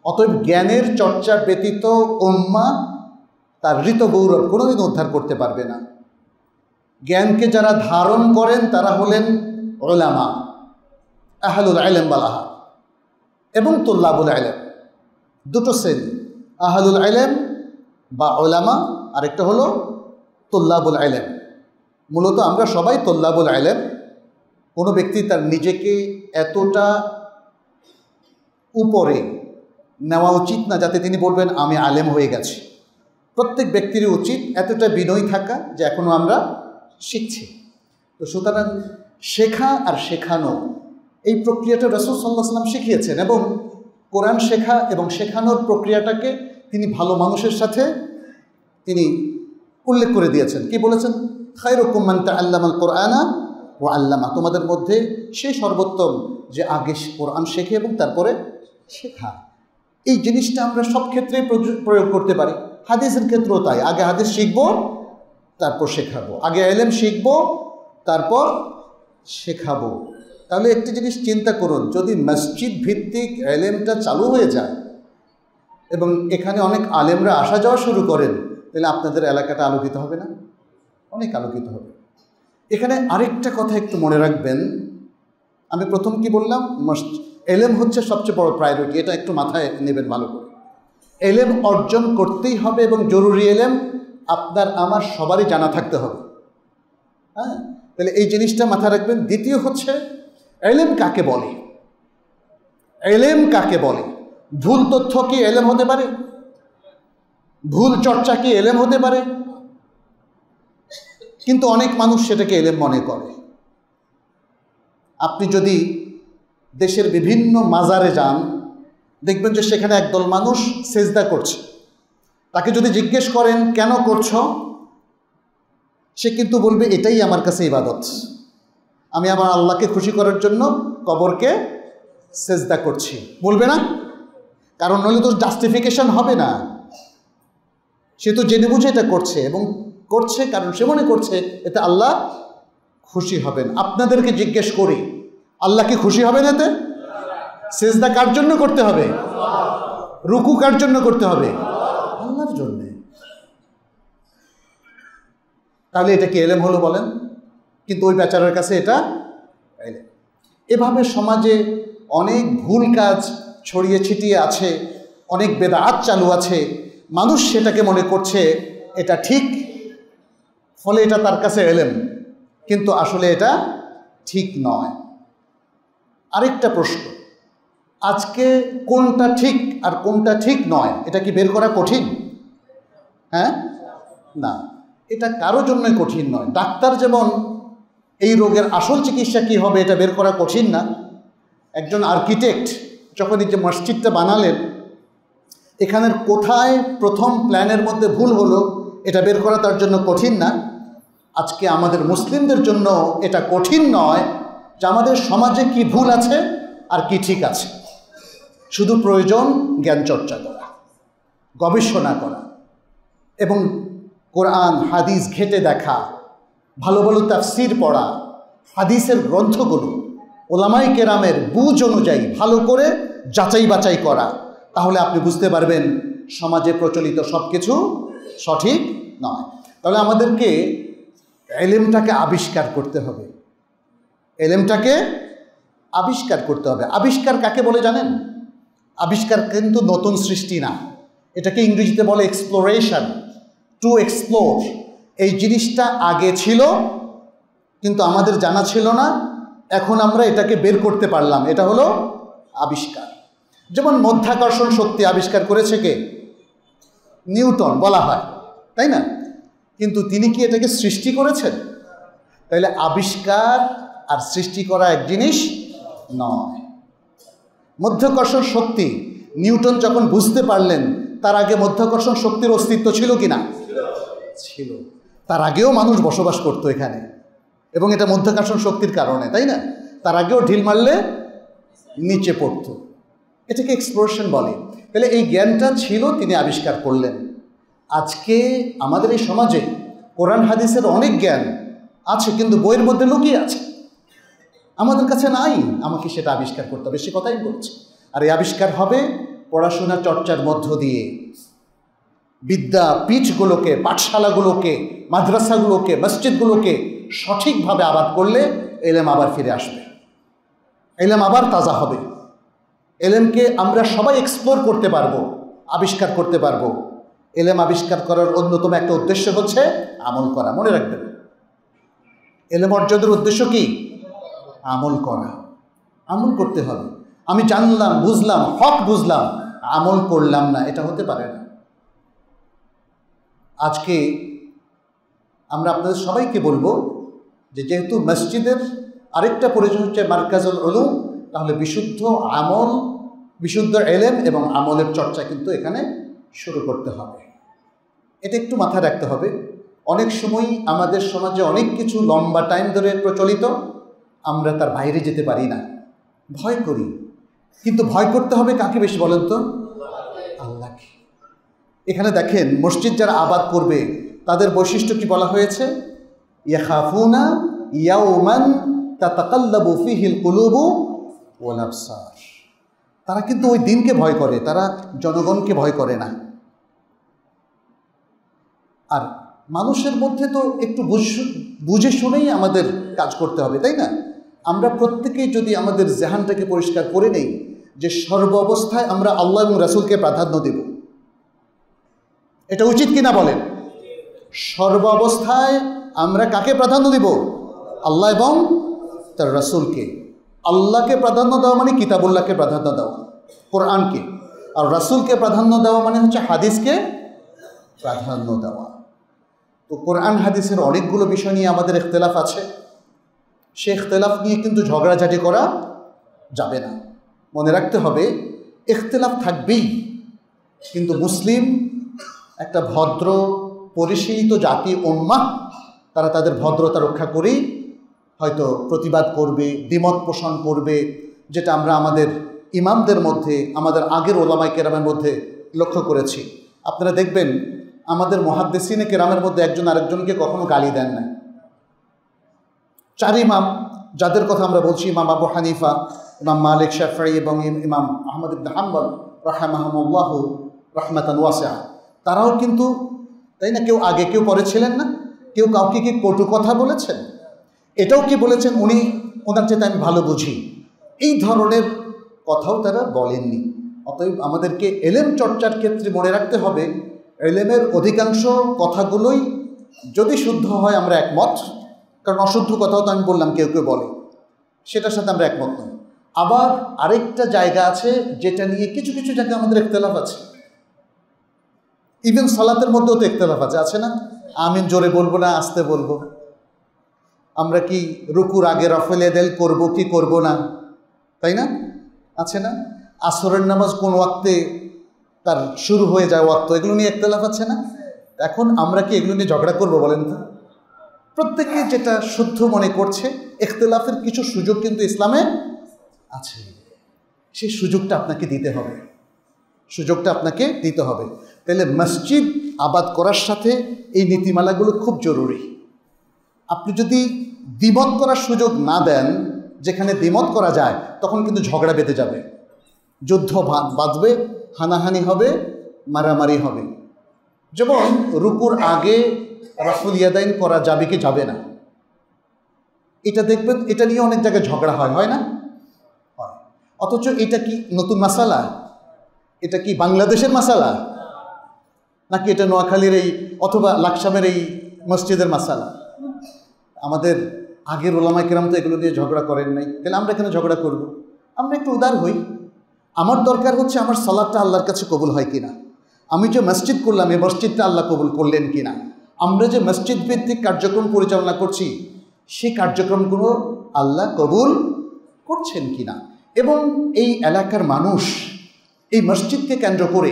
অতএব জ্ঞানের চর্চা ব্যতীত উম্মাহ তার ঋত গৌরব কোনোদিন উদ্ধার করতে পারবে না। জ্ঞানকে যারা ধারণ করেন তারা হলেন উলামা, আহলুল ইলম বালাহা, এবং তুল্লাবুল ইলম। 2টো শ্রেণী, আহলুল ইলম বা উলামা, আরেকটা হলো তুল্লাবুল ইলম। মূলত আমরা সবাই তুল্লাবুল ইলম। কোনো ব্যক্তি তার নিজেকে এতটা উপরে নেওয়া উচিত না যাতে তিনি বলবেন আমি আলেম হয়ে গেছি। প্রত্যেক ব্যক্তিরই উচিত এতটা বিনয়ী থাকা যে এখনও আমরা শিখছি। তো সুতরাং শেখা আর শেখানো, এই প্রক্রিয়াটা রাসূল সাল্লাল্লাহু আলাইহি ওয়াসাল্লাম শিখিয়েছেন, এবং কোরআন শেখা এবং শেখানোর প্রক্রিয়াটাকে তিনি ভালো মানুষের সাথে তিনি উল্লেখ করে দিয়েছেন। কি বলেছেন? খায়রুকুম মান তাআল্লামাল কোরআনা ওয়া আল্লামা, তোমাদের মধ্যে সেই সর্বোত্তম যে আগে কোরআন শেখে এবং তারপরে শেখা। এই জিনিসটা আমরা সব ক্ষেত্রেই প্রয়োগ করতে পারি। হাদিসের ক্ষেত্রেও তাই, আগে হাদিস শিখব তারপর শেখাবো, আগে ইলম শিখব তারপর শেখাবো। তাহলে একটি জিনিস চিন্তা করুন, যদি মসজিদ ভিত্তিক ইলমটা চালু হয়ে যায় এবং এখানে অনেক আলেমরা আসা যাওয়া শুরু করেন, তাহলে আপনাদের এলাকাটা আলোকিত হবে না? অনেক আলোকিত হবে। এখানে আরেকটা কথা একটু মনে রাখবেন, আমি প্রথম কি বললাম, ইলম হচ্ছে সবচেয়ে বড় প্রায়োরিটি, এটা একটু মাথায় নেবেন ভালো করে। ইলম অর্জন করতেই হবে এবং জরুরি ইলম আপনার আমার সবারই জানা থাকতে হবে। হ্যাঁ, তাহলে এই জিনিসটা মাথায় রাখবেন। দ্বিতীয় হচ্ছে ইলম কাকে বলে? ইলম কাকে বলে? ভুল তথ্য কি ইলম হতে পারে? ভুল চর্চা কি ইলম হতে পারে? কিন্তু অনেক মানুষ সেটাকে ইলম মনে করে। আপনি যদি দেশের বিভিন্ন মাজারে যান, দেখবেন যে সেখানে একদল মানুষ সেজদা করছে। তাকে যদি জিজ্ঞেস করেন কেন করছো, সে কিন্তু বলবে এটাই আমার কাছে ইবাদত, আমি আমার আল্লাহকে খুশি করার জন্য কবরকে সেজদা করছি, বলবে না? কারণ নইলে তো জাস্টিফিকেশন হবে না। সে তো জেনে বুঝে এটা করছে, এবং করছে কারণ সে মনে করছে এতে আল্লাহ খুশি হবেন। আপনাদেরকে জিজ্ঞেস করি, আল্লাহ কি খুশি হবেন এতে? সেজদা কার জন্য করতে হবে? রুকু কার জন্য করতে হবে? আল্লাহর জন্য। তাহলে এটা কি এলেম হলো বলেন? কিন্তু ওই বেচারার কাছে এটা এলেম। এভাবে সমাজে অনেক ভুল কাজ ছড়িয়ে ছিটিয়ে আছে, অনেক বেদাত চালু আছে, মানুষ সেটাকে মনে করছে এটা ঠিক, ফলে এটা তার কাছে এলেম, কিন্তু আসলে এটা ঠিক নয়। আরেকটা প্রশ্ন, আজকে কোনটা ঠিক আর কোনটা ঠিক নয় এটা কি বের করা কঠিন? হ্যাঁ, না, এটা কারো জন্যই কঠিন নয়। ডাক্তার যেমন এই রোগের আসল চিকিৎসা কি হবে এটা বের করা কঠিন না, একজন আর্কিটেক্ট যখন এই যে মসজিদটা বানালেন, এখানের কোথায় প্রথম প্ল্যানের মধ্যে ভুল হলো এটা বের করা তার জন্য কঠিন না। আজকে আমাদের মুসলিমদের জন্য এটা কঠিন নয় যে আমাদের সমাজে কি ভুল আছে আর কি ঠিক আছে। শুধু প্রয়োজন জ্ঞান চর্চা করা, গবেষণা করা এবং কোরআন হাদিস ঘেঁটে দেখা, ভালো ভালো তাফসির পড়া, হাদিসের গ্রন্থগুলো ওলামায়ে কেরামের বুঝ অনুযায়ী ভালো করে যাচাই বাছাই করা। তাহলে আপনি বুঝতে পারবেন সমাজে প্রচলিত সব কিছু সঠিক নয়। তাহলে আমাদেরকে এলেমটাকে আবিষ্কার করতে হবে, এলেমটাকে আবিষ্কার করতে হবে। আবিষ্কার কাকে বলে জানেন? আবিষ্কার কিন্তু নতুন সৃষ্টি না, এটাকে ইংরেজিতে বলে এক্সপ্লোরেশন, টু এক্সপ্লোর। এই জিনিসটা আগে ছিল কিন্তু আমাদের জানা ছিল না, এখন আমরা এটাকে বের করতে পারলাম, এটা হলো আবিষ্কার। যেমন মাধ্যাকর্ষণ শক্তি আবিষ্কার করেছে কে? নিউটন বলা হয়, তাই না? কিন্তু তিনি কি এটাকে সৃষ্টি করেছেন? তাইলে আবিষ্কার আর সৃষ্টি করা এক জিনিস নয়। মাধ্যাকর্ষণ শক্তি নিউটন যখন বুঝতে পারলেন, তার আগে মাধ্যাকর্ষণ শক্তির অস্তিত্ব ছিল কি না? ছিল। তার আগেও মানুষ বসবাস করতো এখানে, এবং এটা মাধ্যাকর্ষণ শক্তির কারণে, তাই না? তার আগেও ঢিল মারলে নিচে পড়তো, এটাকে এক্সপ্লোরেশন বলে। তাহলে এই জ্ঞানটা ছিল, তিনি আবিষ্কার করলেন। আজকে আমাদের এই সমাজে কোরআন হাদিসের অনেক জ্ঞান আছে কিন্তু বইয়ের মধ্যে লুকিয়ে আছে, আমাদের কাছে নাই, আমাকে সেটা আবিষ্কার করতে হবে, সে কথাই বলছে। আর এই আবিষ্কার হবে পড়াশোনা চর্চার মধ্য দিয়ে। বিদ্যাপীঠগুলোকে, পাঠশালাগুলোকে, মাদ্রাসাগুলোকে, মসজিদগুলোকে সঠিকভাবে আবাদ করলে এলেম আবার ফিরে আসবে, এলেম আবার তাজা হবে। এলেমকে আমরা সবাই এক্সপ্লোর করতে পারবো, আবিষ্কার করতে পারবো। এলেম আবিষ্কার করার অন্যতম একটা উদ্দেশ্য হচ্ছে আমল করা। মনে রাখবেন, এলেম অর্জনের উদ্দেশ্য কি? আমল করা। আমল করতে হবে। আমি জানলাম, বুঝলাম, হক বুঝলাম, আমল করলাম না, এটা হতে পারে না। আজকে আমরা আপনাদের সবাইকে বলবো যে যেহেতু মসজিদের আরেকটা প্রয়োজন হচ্ছে মারকাজুল উলুম, তাহলে বিশুদ্ধ আমল, বিশুদ্ধ এলেম এবং আমলের চর্চা কিন্তু এখানে শুরু করতে হবে। এটা একটু মাথায় রাখতে হবে। অনেক সময় আমাদের সমাজে অনেক কিছু লম্বা টাইম ধরে প্রচলিত, আমরা তার বাইরে যেতে পারি না, ভয় করি। কিন্তু ভয় করতে হবে কাকে বেশি বলেন তো? আল্লাহকে। এখানে দেখেন, মসজিদ যারা আবাদ করবে তাদের বৈশিষ্ট্য কি বলা হয়েছে? ইয়াখাফুনা ইয়াওমান তাতাকাল্লাবু ফিহিল কুলুবু ওয়াল আবসার। তারা কিন্তু ওই দিনকে ভয় করে, তারা জনগণকে ভয় করে না। আর মানুষের মধ্যে তো একটু বুঝে শুনেই আমাদের কাজ করতে হবে, তাই না? আমরা প্রত্যেকেই যদি আমাদের জেহানটাকে পরিষ্কার করে নেই যে সর্ব অবস্থায় আমরা আল্লাহ এবং রাসূলকে প্রাধান্য দেব, এটা উচিত কিনা বলেন? সর্ব অবস্থায় আমরা কাকে প্রাধান্য দিব? আল্লাহ এবং তার রাসূলকে। আল্লাহকে প্রাধান্য দেওয়া মানে কিতাবুল্লাহকে প্রাধান্য দেওয়া, কোরআনকে। আর রাসূলকে প্রাধান্য দেওয়া মানে হচ্ছে হাদিসকে প্রাধান্য দেওয়া। তো কোরআন হাদিসের অনেকগুলো বিষয় নিয়ে আমাদের ইখতিলাফ আছে, সে ইখতিলাফ নিয়ে কিন্তু ঝগড়াঝাটি করা যাবে না। মনে রাখতে হবে ইখতিলাফ থাকবেই, কিন্তু মুসলিম একটা ভদ্র পরিশীলিত জাতি, উম্মাহ, তারা তাদের ভদ্রতা রক্ষা করেই হয়তো প্রতিবাদ করবে, দ্বিমত পোষণ করবে, যেটা আমরা আমাদের ইমামদের মধ্যে, আমাদের আগের ওলামায়ে কেরামের মধ্যে লক্ষ্য করেছি। আপনারা দেখবেন আমাদের মুহাদ্দিসিনে কেরামের মধ্যে একজন আরেকজনকে কখনো গালি দেন না। চার ইমাম যাদের কথা আমরা বলছি, ইমাম আবু হানিফা, ইমাম মালিক, শাফিঈ এবং ইমাম আহমদ ইবনে হাম্বল রাহিমাহুমুল্লাহু রাহমাতান ওয়াসিআ, তারাও কিন্তু, তাই না, কেউ আগে কেউ পরে ছিলেন না? কেউ কাউকে কি কটু কথা বলেছেন? এটাও কি বলেছেন উনি ওনার চেয়ে আমি ভালো বুঝি? এই ধরনের কথাও তারা বলেননি। অতএব আমাদেরকে এলেম চর্চার ক্ষেত্রে মনে রাখতে হবে, এলেমের অধিকাংশ কথাগুলোই যদি শুদ্ধ হয় আমরা একমত, কারণ অশুদ্ধ কথাও তো আমি বললাম কেউ কেউ বলে, সেটার সাথে আমরা একমত নই। আবার আরেকটা জায়গা আছে যেটা নিয়ে কিছু কিছু জায়গায় আমাদের ইখতিলাফ আছে। ইভেন সালাতের মধ্যেও তো ইখতিলাফ আছে না? আমিন জোরে বলবো না আস্তে বলবো? আমরা কি রুকুর আগে রফেল এদেল করবো কি করব না, তাই না? আছে না? আসরের নামাজ কোন ওয়াক্তে তার শুরু হয়ে যায় ওয়াক্ত, এগুলো নিয়ে ইখতিলাফ আছে না? এখন আমরা কি এগুলো নিয়ে ঝগড়া করবো বলেন তো? প্রত্যেকে যেটা শুদ্ধ মনে করছে, ইখতিলাফের কিছু সুযোগ কিন্তু ইসলামে আছে, সেই সুযোগটা আপনাকে দিতে হবে, সুযোগটা আপনাকে দিতে হবে। তাহলে মসজিদ আবাদ করার সাথে এই নীতিমালাগুলো খুব জরুরি। আপনি যদি দ্বিমত করার সুযোগ না দেন, যেখানে দ্বিমত করা যায় তখন কিন্তু ঝগড়া বেঁধে যাবে, যুদ্ধ বাঁধবে, হানাহানি হবে, মারামারি হবে। যেমন রুকুর আগে রাফুল ইয়াদাইন করা যাবে কি যাবে না, এটা দেখবেন, এটা নিয়ে অনেক জায়গায় ঝগড়া হয় না? হয়। অথচ এটা কি নতুন মাসালা? এটা কি বাংলাদেশের মাসালা, নাকি এটা নোয়াখালীর এই অথবা লাকসামের এই মসজিদের মাসালা? আমাদের আগের ওলামায়ে কেরাম তো এগুলো নিয়ে ঝগড়া করেন নাই, তাহলে আমরা এখানে ঝগড়া করব? আমরা একটু উদার হই। আমার দরকার হচ্ছে আমার সালাতটা আল্লাহর কাছে কবুল হয় কিনা, আমি যে মসজিদ করলাম এই মসজিদটা আল্লাহ কবুল করলেন কিনা, আমরা যে মসজিদ ভিত্তিক কার্যক্রম পরিচালনা করছি সেই কার্যক্রমগুলো আল্লাহ কবুল করছেন কিনা, এবং এই এলাকার মানুষ এই মসজিদকে কেন্দ্র করে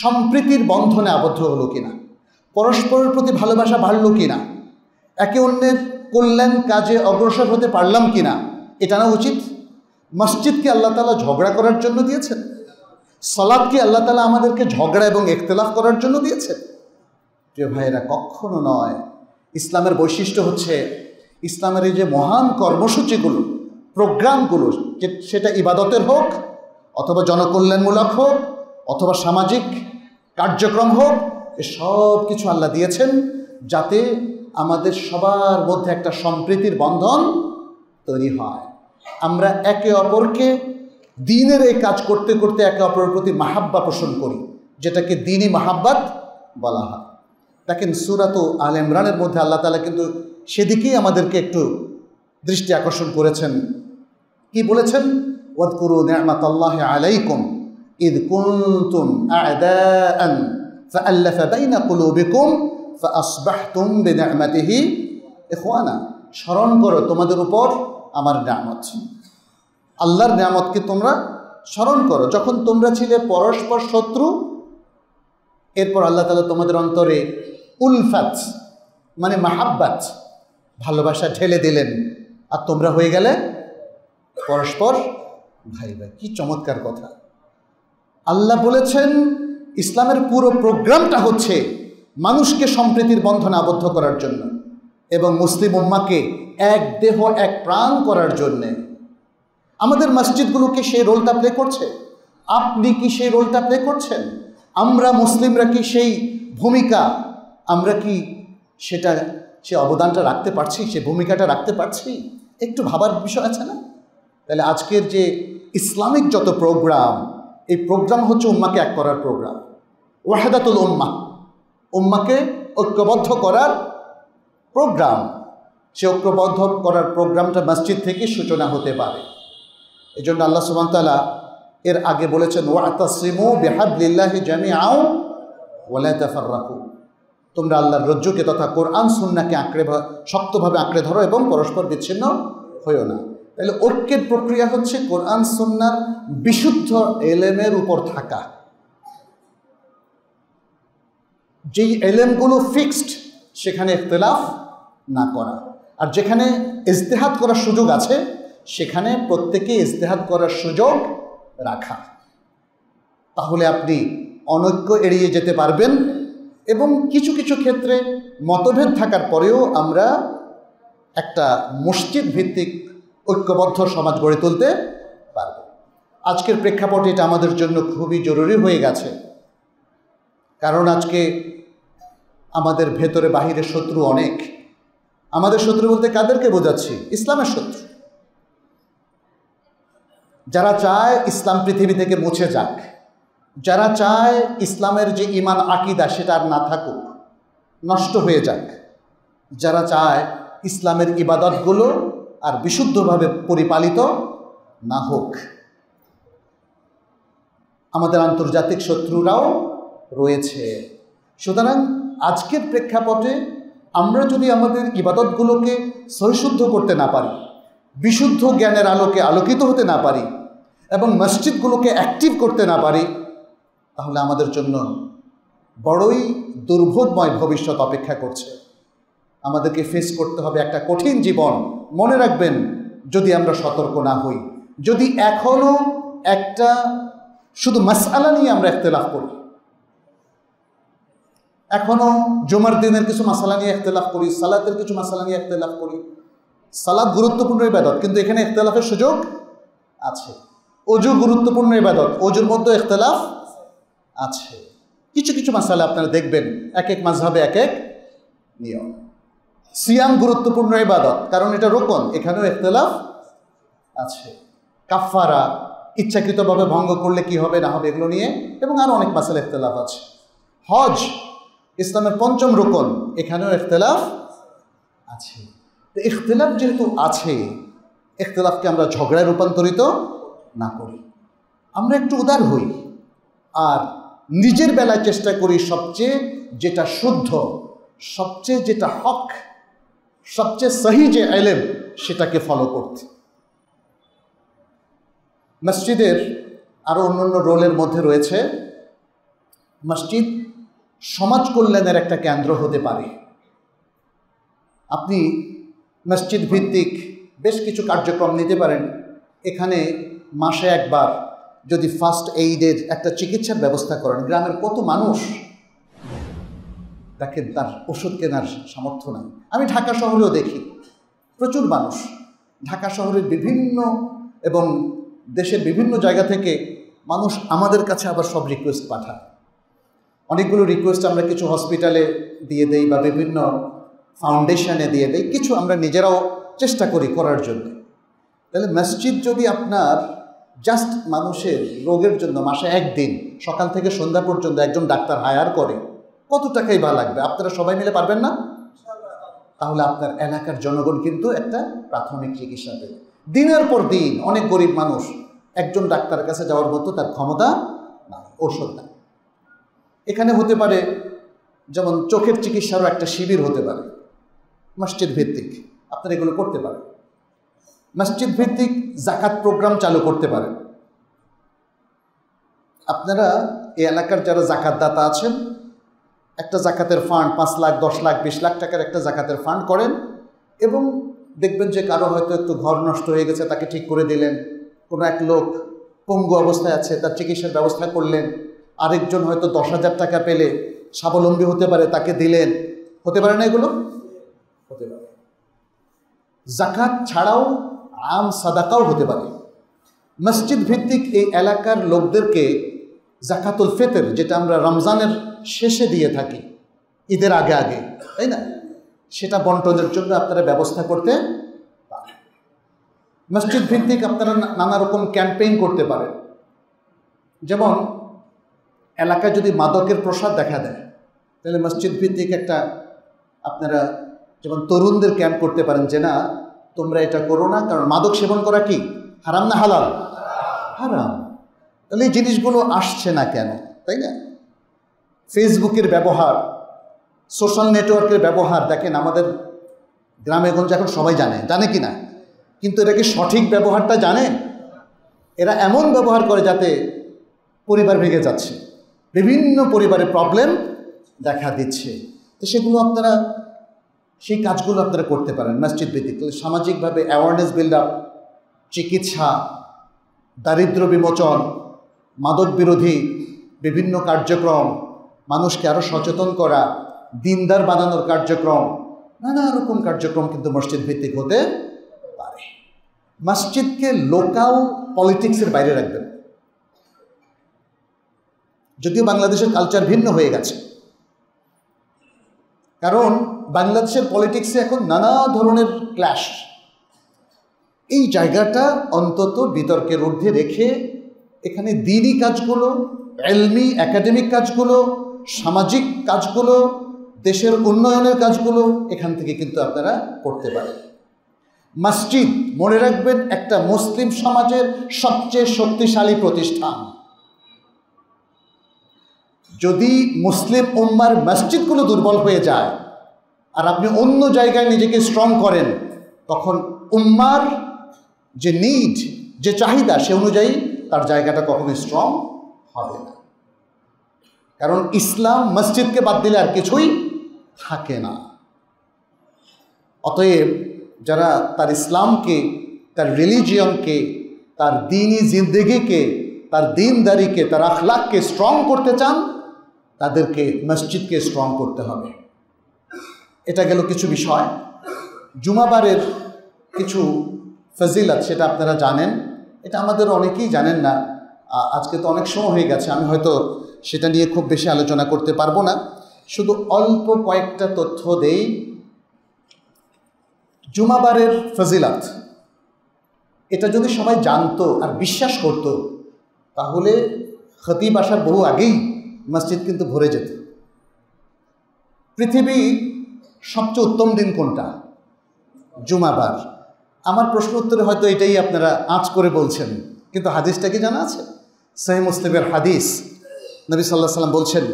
সম্প্রীতির বন্ধনে আবদ্ধ হলো কিনা, পরস্পরের প্রতি ভালোবাসা বাড়লো কিনা, একে অন্যের কল্যাণ কাজে অগ্রসর হতে পারলাম কিনা, এটা না উচিত? মসজিদকে আল্লাহ তাআলা ঝগড়া করার জন্য দিয়েছেন? সালাতকে আল্লাহ তাআলা আমাদেরকে ঝগড়া এবং ইখতিলাফ করার জন্য দিয়েছেন? প্রিয় ভাইয়েরা, কখনো নয়। ইসলামের বৈশিষ্ট্য হচ্ছে, ইসলামের এই যে মহান কর্মসূচিগুলো, প্রোগ্রামগুলো, সেটা ইবাদতের হোক অথবা জনকল্যাণমূলক হোক অথবা সামাজিক কার্যক্রম হোক, এ সব কিছু আল্লাহ দিয়েছেন যাতে আমাদের সবার মধ্যে একটা সম্প্রীতির বন্ধন তৈরি হয়। আমরা একে অপরকে দ্বীনের এই কাজ করতে করতে একে অপরের প্রতি মাহাব্বা পোষণ করি, যেটাকে দ্বীনি মাহাব্বাত বলা হয়। দেখেন সূরাত আলে ইমরানের মধ্যে আল্লাহ তাআলা কিন্তু সেদিকেই আমাদেরকে একটু দৃষ্টি আকর্ষণ করেছেন। কি বলেছেন? ওয়াদকুরু নি'মাতাল্লাহি আলাইকুম ইদ কুনতুম আ'দাআন ফাআল্লাফা বাইনা কুলুবিকুম ফাআসবাহতুম বিনি'মাতিহি ইখওয়ানা। স্মরণ করো তোমাদের উপর আমার নিয়ামত, আল্লাহর নিয়ামতকে তোমরা স্মরণ করো, যখন তোমরা ছিলে পরস্পর শত্রু, এরপর আল্লাহ তাআলা তোমাদের অন্তরে উলফাত মানে মাহাব্বাত, ভালোবাসা ঢেলে দিলেন, আর তোমরা হয়ে গেলে পরস্পর ভাই ভাই। কি চমৎকার কথা! আল্লাহ বলেছেন ইসলামের পুরো প্রোগ্রামটা হচ্ছে মানুষকে সম্প্রীতির বন্ধনে আবদ্ধ করার জন্য এবং মুসলিম উম্মাহকে এক দেহ এক প্রাণ করার জন্যে। আমাদের মসজিদগুলোকে সেই রোলটা প্লে করছে? আপনি কি সেই রোলটা প্লে করছেন? আমরা মুসলিমরা কি সেই ভূমিকা, আমরা কি সেটা, সে অবদানটা রাখতে পারছি, সে ভূমিকাটা রাখতে পারছি? একটু ভাবার বিষয় আছে না? তাহলে আজকের যে ইসলামিক যত প্রোগ্রাম, এই প্রোগ্রাম হচ্ছে উম্মাকে এক করার প্রোগ্রাম, ওয়াহদাতুল উম্মাহ, উম্মাকে ঐক্যবদ্ধ করার প্রোগ্রাম। সে ঐক্যবদ্ধ করার প্রোগ্রামটা মসজিদ থেকে সূচনা হতে পারে। এই জন্য আল্লাহ সুবহানাহু ওয়া তাআলা এর আগে বলেছেন ওয়াতাসিমু বিহাবলিল্লাহি জামিআন ওয়া লা তাফাররাকু, তোমরা আল্লাহর রজ্জুকে তথা কোরআন সুন্নাহকে শক্তভাবে আঁকড়ে ধরো এবং পরস্পর বিচ্ছিন্ন হইও না। তাহলে ঐক্যের প্রক্রিয়া হচ্ছে কোরআন সুন্নাহর বিশুদ্ধ এলেমের উপর থাকা, যেই এলেমগুলো ফিক্সড সেখানে ইখতিলাফ না করা, আর যেখানে ইজতিহাদ করার সুযোগ আছে সেখানে প্রত্যেকে ইজতিহাদ করার সুযোগ রাখা। তাহলে আপনি অনৈক্য এড়িয়ে যেতে পারবেন এবং কিছু কিছু ক্ষেত্রে মতভেদ থাকার পরেও আমরা একটা মসজিদ ভিত্তিক ঐক্যবদ্ধ সমাজ গড়ে তুলতে পারব। আজকের প্রেক্ষাপটে এটা আমাদের জন্য খুবই জরুরি হয়ে গেছে, কারণ আজকে আমাদের ভেতরে বাহিরে শত্রু অনেক। আমাদের শত্রু বলতে কাদেরকে বোঝাচ্ছি? ইসলামের শত্রু, যারা চায় ইসলাম পৃথিবী থেকে মুছে যাক, যারা চায় ইসলামের যে ঈমান আকীদা সেটা আর না থাকুক, নষ্ট হয়ে যাক, যারা চায় ইসলামের ইবাদতগুলো আর বিশুদ্ধভাবে পরিপালিত না হোক। আমাদের আন্তর্জাতিক শত্রুরাও রয়েছে। সুতরাং আজকের প্রেক্ষাপটে আমরা যদি আমাদের ইবাদতগুলোকে সহিশুদ্ধ করতে না পারি, বিশুদ্ধ জ্ঞানের আলোকে আলোকিত হতে না পারি এবং মসজিদগুলোকে অ্যাক্টিভ করতে না পারি, তাহলে আমাদের জন্য বড়ই দুর্ভোগময় ভবিষ্যৎ অপেক্ষা করছে। আমাদেরকে ফেস করতে হবে একটা কঠিন জীবন। মনে রাখবেন, যদি আমরা সতর্ক না হই, যদি এখনও একটা শুধু মাসআলা নিয়ে আমরা ইখতিলাফ করি, এখনও জুমার দিনের কিছু মাসালা নিয়ে ইখতিলাফ করি, সালাতের কিছু মাসালা নিয়ে ইখতিলাফ করি। সালাত গুরুত্বপূর্ণ ইবাদত, কিন্তু এখানে ইখতিলাফের সুযোগ আছে। ওযু গুরুত্বপূর্ণ ইবাদত, ওযুর মধ্যে ইখতিলাফ আছে। কিছু কিছু মাসালা আপনারা দেখবেন এক এক মাযহাবে এক এক নিয়ম। সিয়াম গুরুত্বপূর্ণ ইবাদত, কারণ এটা রুকন, এখানেও ইখতিলাফ আছে। কাফারা ইচ্ছাকৃতভাবে ভঙ্গ করলে কি হবে না হবে এগুলো নিয়ে এবং আরও অনেক মাসালা ইখতিলাফ আছে। হজ ইসলামের পঞ্চম রুকন, এখানেও ইখতিলাফ আছে। তো ইখতিলাফ যেহেতু আছে, ইখতিলাফকে আমরা ঝগড়ায় রূপান্তরিত না করি, আমরা একটু উদার হই আর নিজের বেলায় চেষ্টা করি সবচেয়ে যেটা শুদ্ধ, সবচেয়ে যেটা হক, সবচেয়ে সহি যে ইলম সেটাকে ফলো করতে। মসজিদের আরও অন্যান্য রোলের মধ্যে রয়েছে, মসজিদ সমাজ কল্যাণের একটা কেন্দ্র হতে পারে। আপনি মসজিদ ভিত্তিক বেশ কিছু কার্যক্রম নিতে পারেন। এখানে মাসে একবার যদি ফার্স্ট এইডের একটা চিকিৎসার ব্যবস্থা করেন, গ্রামের কত মানুষ দেখেন তার ওষুধ কেনার সামর্থ্য নাই। আমি ঢাকা শহরেও দেখি প্রচুর মানুষ, ঢাকা শহরের বিভিন্ন এবং দেশের বিভিন্ন জায়গা থেকে মানুষ আমাদের কাছে আবার সব রিকোয়েস্ট পাঠায়। অনেকগুলো রিকোয়েস্ট আমরা কিছু হসপিটালে দিয়ে দেই বা বিভিন্ন ফাউন্ডেশনে দিয়ে দেই, কিছু আমরা নিজেরাও চেষ্টা করি করার জন্য। তাহলে মসজিদ যদি আপনার জাস্ট মানুষের রোগের জন্য মাসে একদিন সকাল থেকে সন্ধ্যা পর্যন্ত একজন ডাক্তার হায়ার করে, কত টাকাই বা লাগবে? আপনারা সবাই মিলে পারবেন না? তাহলে আপনার এলাকার জনগণ কিন্তু একটা প্রাথমিক চিকিৎসা দেবে। দিনের পর দিন অনেক গরিব মানুষ একজন ডাক্তারের কাছে যাওয়ার মতো তার ক্ষমতা না, ঔষধ না। এখানে হতে পারে যেমন চোখের চিকিৎসারও একটা শিবির হতে পারে মসজিদ ভিত্তিক, আপনারা এগুলো করতে পারেন। মসজিদ ভিত্তিক জাকাত প্রোগ্রাম চালু করতে পারেন। আপনারা এই এলাকার যারা জাকাতদাতা আছেন, একটা জাকাতের ফান্ড 5 লাখ 10 লাখ 20 লাখ টাকার একটা জাকাতের ফান্ড করেন এবং দেখবেন যে কারো হয়তো একটু ঘর নষ্ট হয়ে গেছে, তাকে ঠিক করে দিলেন। কোনো এক লোক পঙ্গু অবস্থায় আছে, তার চিকিৎসার ব্যবস্থা করলেন। আরেকজন হয়তো 10,000 টাকা পেলে স্বাবলম্বী হতে পারে, তাকে দিলেন। হতে পারে না এগুলো? হতে পারে। জাকাত ছাড়াও আম সাদাকাও হতে পারে। মসজিদ ভিত্তিক এই এলাকার লোকদেরকে জাকাতুল ফিতর, যেটা আমরা রমজানের শেষে দিয়ে থাকি, ঈদের আগে আগে, তাই না, সেটা বন্টনের জন্য আপনারা ব্যবস্থা করতে পারেন। মসজিদ ভিত্তিক আপনারা নানা রকম ক্যাম্পেইন করতে পারেন। যেমন এলাকায় যদি মাদকের প্রসার দেখা দেয়, তাহলে মসজিদ ভিত্তিক একটা আপনারা যেমন তরুণদের ক্যাম্প করতে পারেন যে না, তোমরা এটা করো না, কারণ মাদক সেবন করা কি হারাম না হালাল? হারাম। তাহলে এই জিনিসগুলো আসছে না কেন, তাই না? ফেসবুকের ব্যবহার, সোশ্যাল নেটওয়ার্কের ব্যবহার দেখেন আমাদের গ্রামে গঞ্জে এখন সবাই জানে কি না, কিন্তু এটা কি সঠিক ব্যবহারটা জানে? এরা এমন ব্যবহার করে যাতে পরিবার ভেঙে যাচ্ছে, বিভিন্ন পরিবারে প্রবলেম দেখা দিচ্ছে। তো সেগুলো আপনারা, সেই কাজগুলো আপনারা করতে পারেন মসজিদ ভিত্তিক। সামাজিকভাবে অ্যাওয়ারনেস বিল্ড আপ, চিকিৎসা, দারিদ্র্য বিমোচন, মাদক বিরোধী বিভিন্ন কার্যক্রম, মানুষকে আরও সচেতন করা, দিনদার বানানোর কার্যক্রম, নানা রকম কার্যক্রম কিন্তু মসজিদ ভিত্তিক হতে পারে। মসজিদকে লোকাল পলিটিক্সের বাইরে রাখবেন। যদিও বাংলাদেশের কালচার ভিন্ন হয়ে গেছে, কারণ বাংলাদেশের পলিটিক্সে এখন নানা ধরনের ক্ল্যাশ। এই জায়গাটা অন্তত বিতর্কের ঊর্ধ্বে রেখে এখানে দ্বীনি কাজগুলো, এলমি একাডেমিক কাজগুলো, সামাজিক কাজগুলো, দেশের উন্নয়নের কাজগুলো এখান থেকে কিন্তু আপনারা করতে পারেন। মসজিদ মনে রাখবেন একটা মুসলিম সমাজের সবচেয়ে শক্তিশালী প্রতিষ্ঠান। যদি মুসলিম উম্মার মসজিদগুলো দুর্বল হয়ে যায় আর আপনি অন্য জায়গায় নিজেকে স্ট্রং করেন, তখন উম্মার যে নিড, যে চাহিদা, সে অনুযায়ী তার জায়গাটা কখনোই স্ট্রং হবে না। কারণ ইসলাম মসজিদকে বাদ দিলে আর কিছুই থাকে না। অতএব যারা তার ইসলামকে, তার রিলিজিয়নকে, তার দ্বীনি জিন্দেগিকে, তার দ্বীনদারিকে, তার আখলাককে স্ট্রং করতে চান, তাদেরকে মসজিদকে স্ট্রং করতে হবে। এটা গেল কিছু বিষয়। জুমাবারের কিছু ফজিলত সেটা আপনারা জানেন, এটা আমাদের অনেকেই জানেন না। আজকে তো অনেক সময় হয়ে গেছে, আমি হয়তো সেটা নিয়ে খুব বেশি আলোচনা করতে পারবো না, শুধু অল্প কয়েকটা তথ্য দেই। জুমাবারের ফজিলত এটা যদি সবাই জানতো আর বিশ্বাস করত, তাহলে খতিব আসার বহু আগেই মসজিদ কিন্তু ভরে যেত। পৃথিবীর সবচেয়ে উত্তম দিন কোনটা? জুমাবার। আমার প্রশ্ন উত্তরে হয়তো এটাই আপনারা আঁচ করে বলছেন, কিন্তু হাদিসটা কি জানা আছে? সহিহ মুসলিমের হাদিস, নবী সাল্লাল্লাহু আলাইহি ওয়াসাল্লাম বলছেন,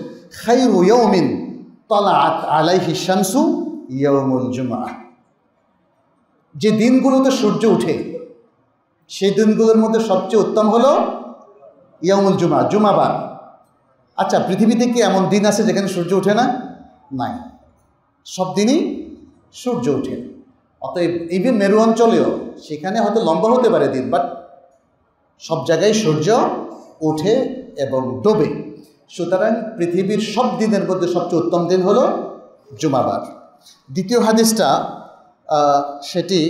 খায়রু ইয়াউমিন তালাআত আলাইহি শামসু ইয়াউমুল জুমআহ। যে দিনগুলোতে সূর্য ওঠে সেই দিনগুলোর মধ্যে সবচেয়ে উত্তম হলো ইয়াউমুল জুমআহ, জুমাবার। আচ্ছা, পৃথিবীতে কি এমন দিন আছে যেখানে সূর্য ওঠে না? নাই, সব দিনই সূর্য ওঠে। অতএব ইভেন মেরু অঞ্চলেও সেখানে হয়তো লম্বা হতে পারে দিন, বাট সব জায়গায় সূর্য ওঠে এবং ডোবে। সুতরাং পৃথিবীর সব দিনের মধ্যে সবচেয়ে উত্তম দিন হলো জুমাবার। দ্বিতীয় হাদিসটা সেটি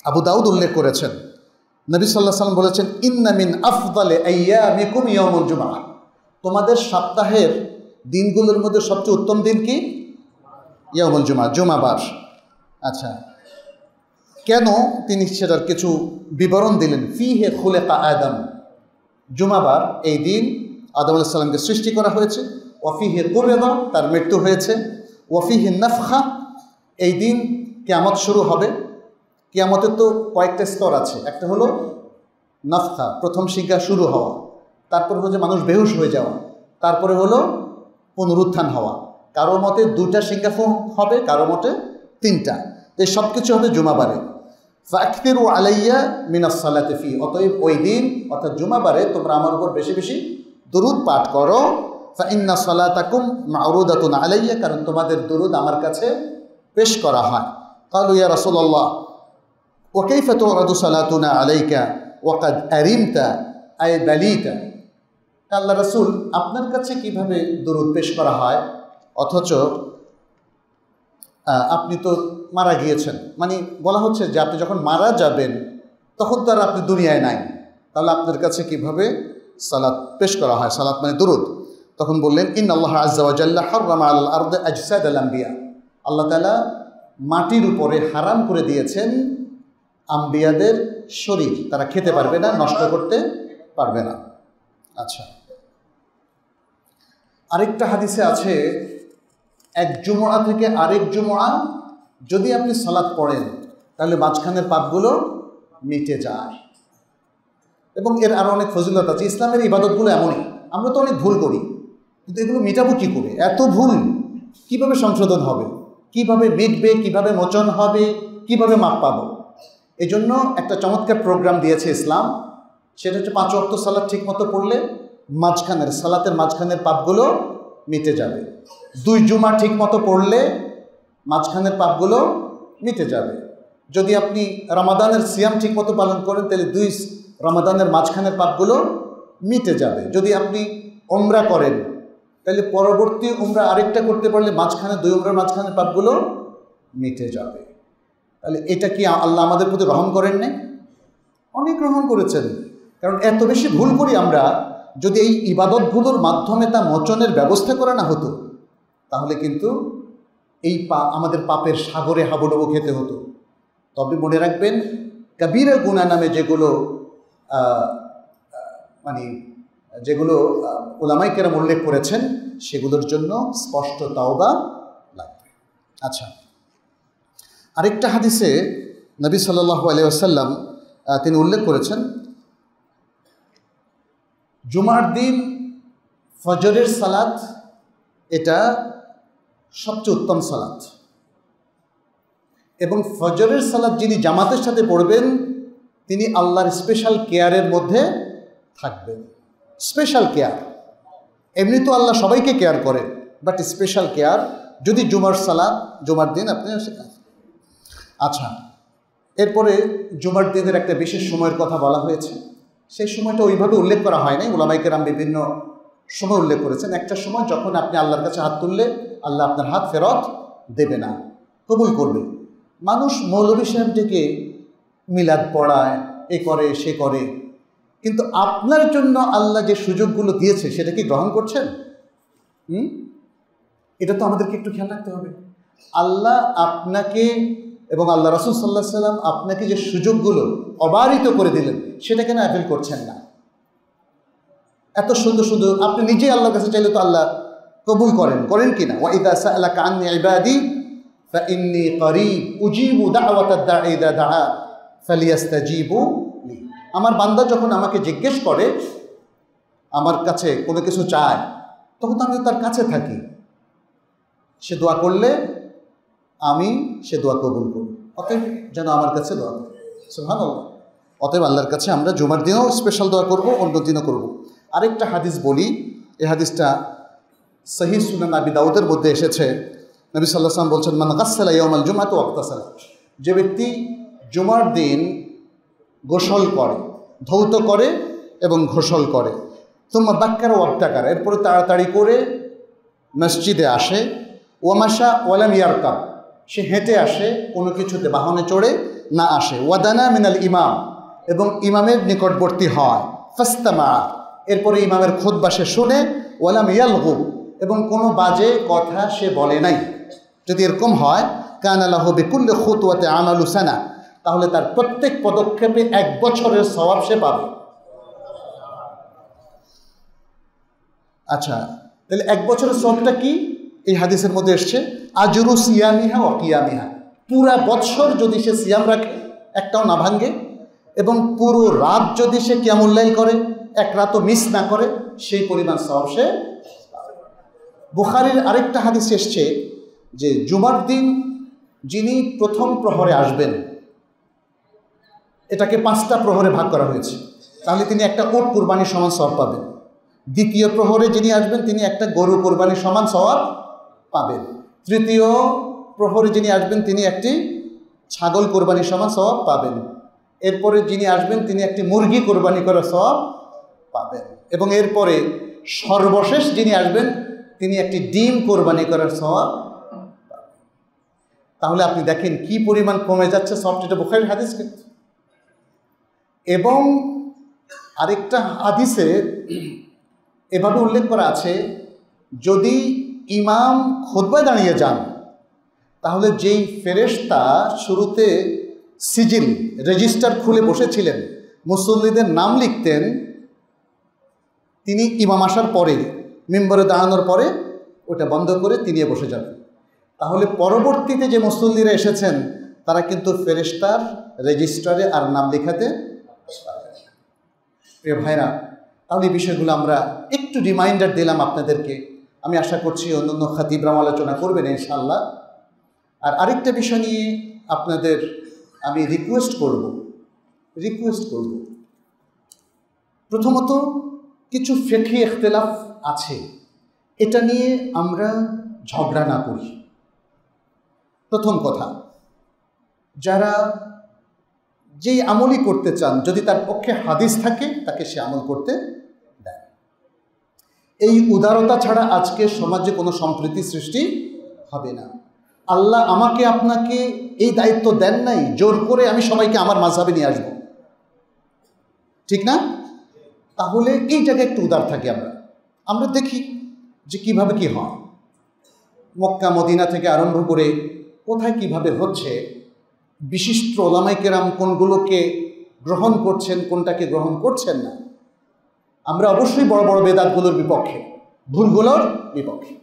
আবু দাউদ উল্লেখ করেছেন। নবী সাল্লাল্লাহু আলাইহি ওয়াসাল্লাম বলেছেন, ইন্না মিন আফদালি আইয়ামিকুম ইয়াউমুল জুমআহ। তোমাদের সপ্তাহের দিনগুলোর মধ্যে সবচেয়ে উত্তম দিন কি? ইয়াউমুল জুমআহ, জুমাবার। আচ্ছা, কেন তিনি সেটার কিছু বিবরণ দিলেন। ফিহে খুলিকা আদম, জুমাবার এই দিন আদম আলাইহিস সালামকে সৃষ্টি করা হয়েছে। ওয়াফিহে কুরবা, তার মৃত্যু হয়েছে। ওয়াফিহে নাফখা, এই দিন কিয়ামত শুরু হবে। কিয়ামতের তো কয়েকটা স্তর আছে, একটা হলো নাফখা, প্রথম শিক্ষা শুরু হওয়া, তারপরে হচ্ছে মানুষ বেহুশ হয়ে যাওয়া, তারপরে হলো পুনরুত্থান হওয়া। কারো মতে 2টা শিক্ষা হবে, কারো মতে 3টা। এই সব কিছু হবে জুমাবারে। ফাকতিরু আলাইয়া মিনাস সালাতি ফি, অতএব ওই দিন অর্থাৎ জুমাবারে তোমরা আমার উপর বেশি বেশি দুরূদ পাঠ করো। ফা ইন্না সালাতাকুম মা'রুদাতুন আলাইয়া, কারণ তোমাদের দুরূদ আমার কাছে পেশ করা হয়। ক্বালু ইয়া রাসূলুল্লাহ ওয়া কাইফা তুরাদু সালাতুনা আলাইকা ওয়া কাদ আরিমতা আই বালিতা। আল্লাহ রাসূল, আপনার কাছে কিভাবে দুরূদ পেশ করা হয় অথচ আপনি তো মারা গিয়েছেন? মানে বলা হচ্ছে যে আপনি যখন মারা যাবেন তখন তো আর আপনি দুনিয়ায় নাই, তাহলে আপনার কাছে কিভাবে সালাত পেশ করা হয়? সালাত মানে দুরূদ। তখন বললেন, ইন্নাল্লাহ আযজা ওয়া জাল্লা হাররামা আলাল আরদি আজসাদাল আম্বিয়া। আল্লাহ তাআলা মাটির উপরে হারাম করে দিয়েছেন আম্বিয়াদের শরীর, তারা খেতে পারবে না, নষ্ট করতে পারবে না। আচ্ছা, আরেকটা হাদিসে আছে, এক জুমআ থেকে আরেক জুমআ যদি আপনি সালাত পড়েন তাহলে মাঝখানের পাপগুলো মিটে যায়। এবং এর আরও অনেক ফজিলত আছে। ইসলামের ইবাদতগুলো এমনই, আমরা তো অনেক ভুল করি, কিন্তু এগুলো মেটাবো কী করে? এত ভুল কিভাবে সংশোধন হবে, কিভাবে মিটবে, কিভাবে মোচন হবে, কিভাবে মাপ পাবো? এই জন্য একটা চমৎকার প্রোগ্রাম দিয়েছে ইসলাম, সেটা হচ্ছে 5 ওয়াক্ত সালাত ঠিক মতো পড়লে সালাতের মাঝখানের পাপগুলো মিটে যাবে। 2 জুমা ঠিক মতো পড়লে মাঝখানের পাপগুলো মিটে যাবে। যদি আপনি রমাদানের সিয়াম ঠিক মতো পালন করেন তাহলে 2 রমাদানের মাঝখানের পাপগুলো মিটে যাবে। যদি আপনি উমরা করেন তাহলে পরবর্তী উমরা আরেকটা করতে পারলে মাঝখানে 2 উমরার মাঝখানের পাপগুলো মিটে যাবে। তাহলে এটা কি আল্লাহ আমাদের প্রতি রহম করেন নাই? অনেক রহম করেছেন। কারণ এত বেশি ভুল করি আমরা, যদি এই ইবাদতগুলোর মাধ্যমে তা মোচনের ব্যবস্থা করা না হতো, তাহলে কিন্তু এই আমাদের পাপের সাগরে হাবুডুবু খেতে হতো। তবে মনে রাখবেন, কবিরা গুনাহ নামে যেগুলো উলামায়ে কেরাম উল্লেখ করেছেন, সেগুলোর জন্য স্পষ্ট তাওবা লাগবে। আচ্ছা, আরেকটা হাদিসে নবী সাল্লাল্লাহু আলাইহি ওয়াসাল্লাম তিনি উল্লেখ করেছেন, জুমার দিন ফজরের সালাত এটা সবচেয়ে উত্তম সালাত, এবং ফজরের সালাত যিনি জামাতের সাথে পড়বেন তিনি আল্লাহর স্পেশাল কেয়ারের মধ্যে থাকবেন। স্পেশাল কেয়ার, এমনি তো আল্লাহ সবাইকে কেয়ার করেন, বাট স্পেশাল কেয়ার যদি জুমার দিন আপনি শেখান। আচ্ছা, এরপরে জুমার দিনের একটা বিশেষ সময়ের কথা বলা হয়েছে। সেই সময়টা ওইভাবে উল্লেখ করা হয় নাই, উলামায়ে কেরাম বিভিন্ন সময় উল্লেখ করেছেন। একটা সময় যখন আপনি আল্লাহর কাছে হাত তুললে আল্লাহ আপনার হাত ফেরত দেবে না, কবুল করবে। মানুষ মৌলভী সাহেব ডেকে মিলাদ পড়ায়, এ করে সে করে, কিন্তু আপনার জন্য আল্লাহ যে সুযোগগুলো দিয়েছে সেটা কি গ্রহণ করছেন? এটা তো আমাদেরকে একটু খেয়াল রাখতে হবে। আল্লাহ আপনাকে এবং আল্লাহ রাসূল সাল্লাল্লাহু আলাইহি ওয়াসাল্লাম আপনাকে যে সুযোগগুলো অবারিত করে দিলেন, সেটা কেন অ্যাভেল করছেন না? এত সুন্দর সুন্দর আপনি নিজেই আল্লাহর কাছে চাইলে তো আল্লাহ কবুল করেন কিনা? ওয়া ইযা সাআলাকা আন্নী ইবাদি ফাইন্নী করিব উজিবু দাওয়াতাদ দাঈ ইযা দাআ ফালিয়াস্তাজিবু লি। আমার বান্দা যখন আমাকে জিজ্ঞেস করে, আমার কাছে কোনো কিছু চায়, তখন তো আমি তার কাছে থাকি। সে দোয়া করলে আমি সে দোয়া কবুল করি, অতএব যেন আমার কাছে দোয়া করে। সুবহানাল্লাহ। অতএব আল্লাহর কাছে আমরা জুমার দিনেও স্পেশাল দোয়া করব, অন্য দিনও করব। আরেকটা হাদিস বলি, এই হাদিসটা সহিহ সুনান আবি দাউদের মধ্যে এসেছে। নবী সাল্লাল্লাহু আলাইহি ওয়াসাল্লাম বলছেন, মান গাসসালা ইয়াউমাল জুমআতি ওয়াগতাসালা, যে ব্যক্তি জুমার দিন গোসল করে, ধৌত করে এবং গোসল করে, তুম্মা বাক্কারা ওয়াবতাকারা, এরপরে তাড়াতাড়ি করে মসজিদে আসে, ওয়ামাশা ওয়ালাম ইয়ারকাব, সে হেঁটে আসে, কোনো কিছুতে বাহনে চড়ে না আসে, ওয়াদানা মিনাল ইমাম, এবং ইমামের নিকটবর্তী হয়, ফাস্তামা, এরপরে ইমামের খুতবা সে শুনে, ওয়ালাম ইয়ালগু, এবং কোনো বাজে কথা সে বলে নাই। যদি এরকম হয়, কানা লাহু বিকুল্লি খুতওয়াতি আমালু সানা, তাহলে তার প্রত্যেক পদক্ষেপে 1 বছরের সওয়াব সে পাবে। আচ্ছা, তাহলে 1 বছরের সওয়াবটা কি? এই হাদিসের মধ্যে এসছে, আজরু সিয়ামিহা ওয়া কিয়ামিহা, পুরা বছর যদি সে সিয়াম রাখে, একটাও না ভাঙ্গে, এবং পুরো রাত যদি সে কিয়ামুল লাইল করে, এক রাতও মিস না করে, সেই পরিমাণ সওয়াব সে। বুখারীর আরেকটা হাদিস এসছে যে জুমার দিন যিনি প্রথম প্রহরে আসবেন, এটাকে 5টা প্রহরে ভাগ করা হয়েছে, তাহলে তিনি একটা উট কুরবানির সমান সওয়াব পাবেন। দ্বিতীয় প্রহরে যিনি আসবেন তিনি একটা গরু কুরবানির সমান সওয়াব পাবেন। তৃতীয় প্রহরে যিনি আসবেন তিনি একটি ছাগল কুরবানির সমান সওয়াব পাবেন। এরপরে যিনি আসবেন তিনি একটি মুরগি কুরবানি করার সওয়াব পাবেন, এবং এরপরে সর্বশেষ যিনি আসবেন তিনি একটি ডিম কোরবানি করার সওয়াব পাবেন। তাহলে আপনি দেখেন কি পরিমাণ কমে যাচ্ছে সওয়াবটা, এটা বুখারীর হাদিস। কিন্তু এবং আরেকটা হাদিসে এভাবে উল্লেখ করা আছে, যদি ইমাম খুতবায় দাঁড়িয়ে যান, তাহলে যেই ফেরেশতা শুরুতে সিজিল রেজিস্টার খুলে বসেছিলেন, মুসল্লিদের নাম লিখতেন, তিনি ইমাম আসার পরে, মিম্বরে দাঁড়ানোর পরে ওটা বন্ধ করে তিনি বসে যাবেন। তাহলে পরবর্তীতে যে মুসল্লিরা এসেছেন তারা কিন্তু ফেরেশতার রেজিস্টারে আর নাম লেখাতে পারবেন। প্রিয় ভাইরা, তাহলে এই বিষয়গুলো আমরা একটু রিমাইন্ডার দিলাম আপনাদেরকে। আমি আশা করছি অন্যান্য খাতিবরাও আলোচনা করবেন ইনশাআল্লাহ। আর আরেকটা বিষয় নিয়ে আপনাদের আমি রিকোয়েস্ট করব, প্রথমত কিছু ফিকহি ইখতিলাফ আছে, এটা নিয়ে আমরা ঝগড়া না করি। প্রথম কথা, যারা যেই আমলই করতে চান, যদি তার পক্ষে হাদিস থাকে তাকে সে আমল করতে দেয়। এই উদারতা ছাড়া আজকে সমাজে কোনো সম্প্রীতি সৃষ্টি হবে না। আল্লাহ আমাকে আপনাকে এই দায়িত্ব দেন নাই জোর করে আমি সবাইকে আমার মাযহাবে নিয়ে আসব, ঠিক না? তাহলে এই জায়গায় একটু উদার থাকি আমরা দেখি যে কিভাবে কি হয়। মক্কা মদিনা থেকে আরম্ভ করে কোথায় কিভাবে হচ্ছে, বিশিষ্ট ওলামায়ে কেরাম কোনগুলোকে গ্রহণ করছেন, কোনটাকে গ্রহণ করছেন না। আমরা অবশ্যই বড় বড় বেদাতগুলোর বিপক্ষে, ভুলগুলোর বিপক্ষে।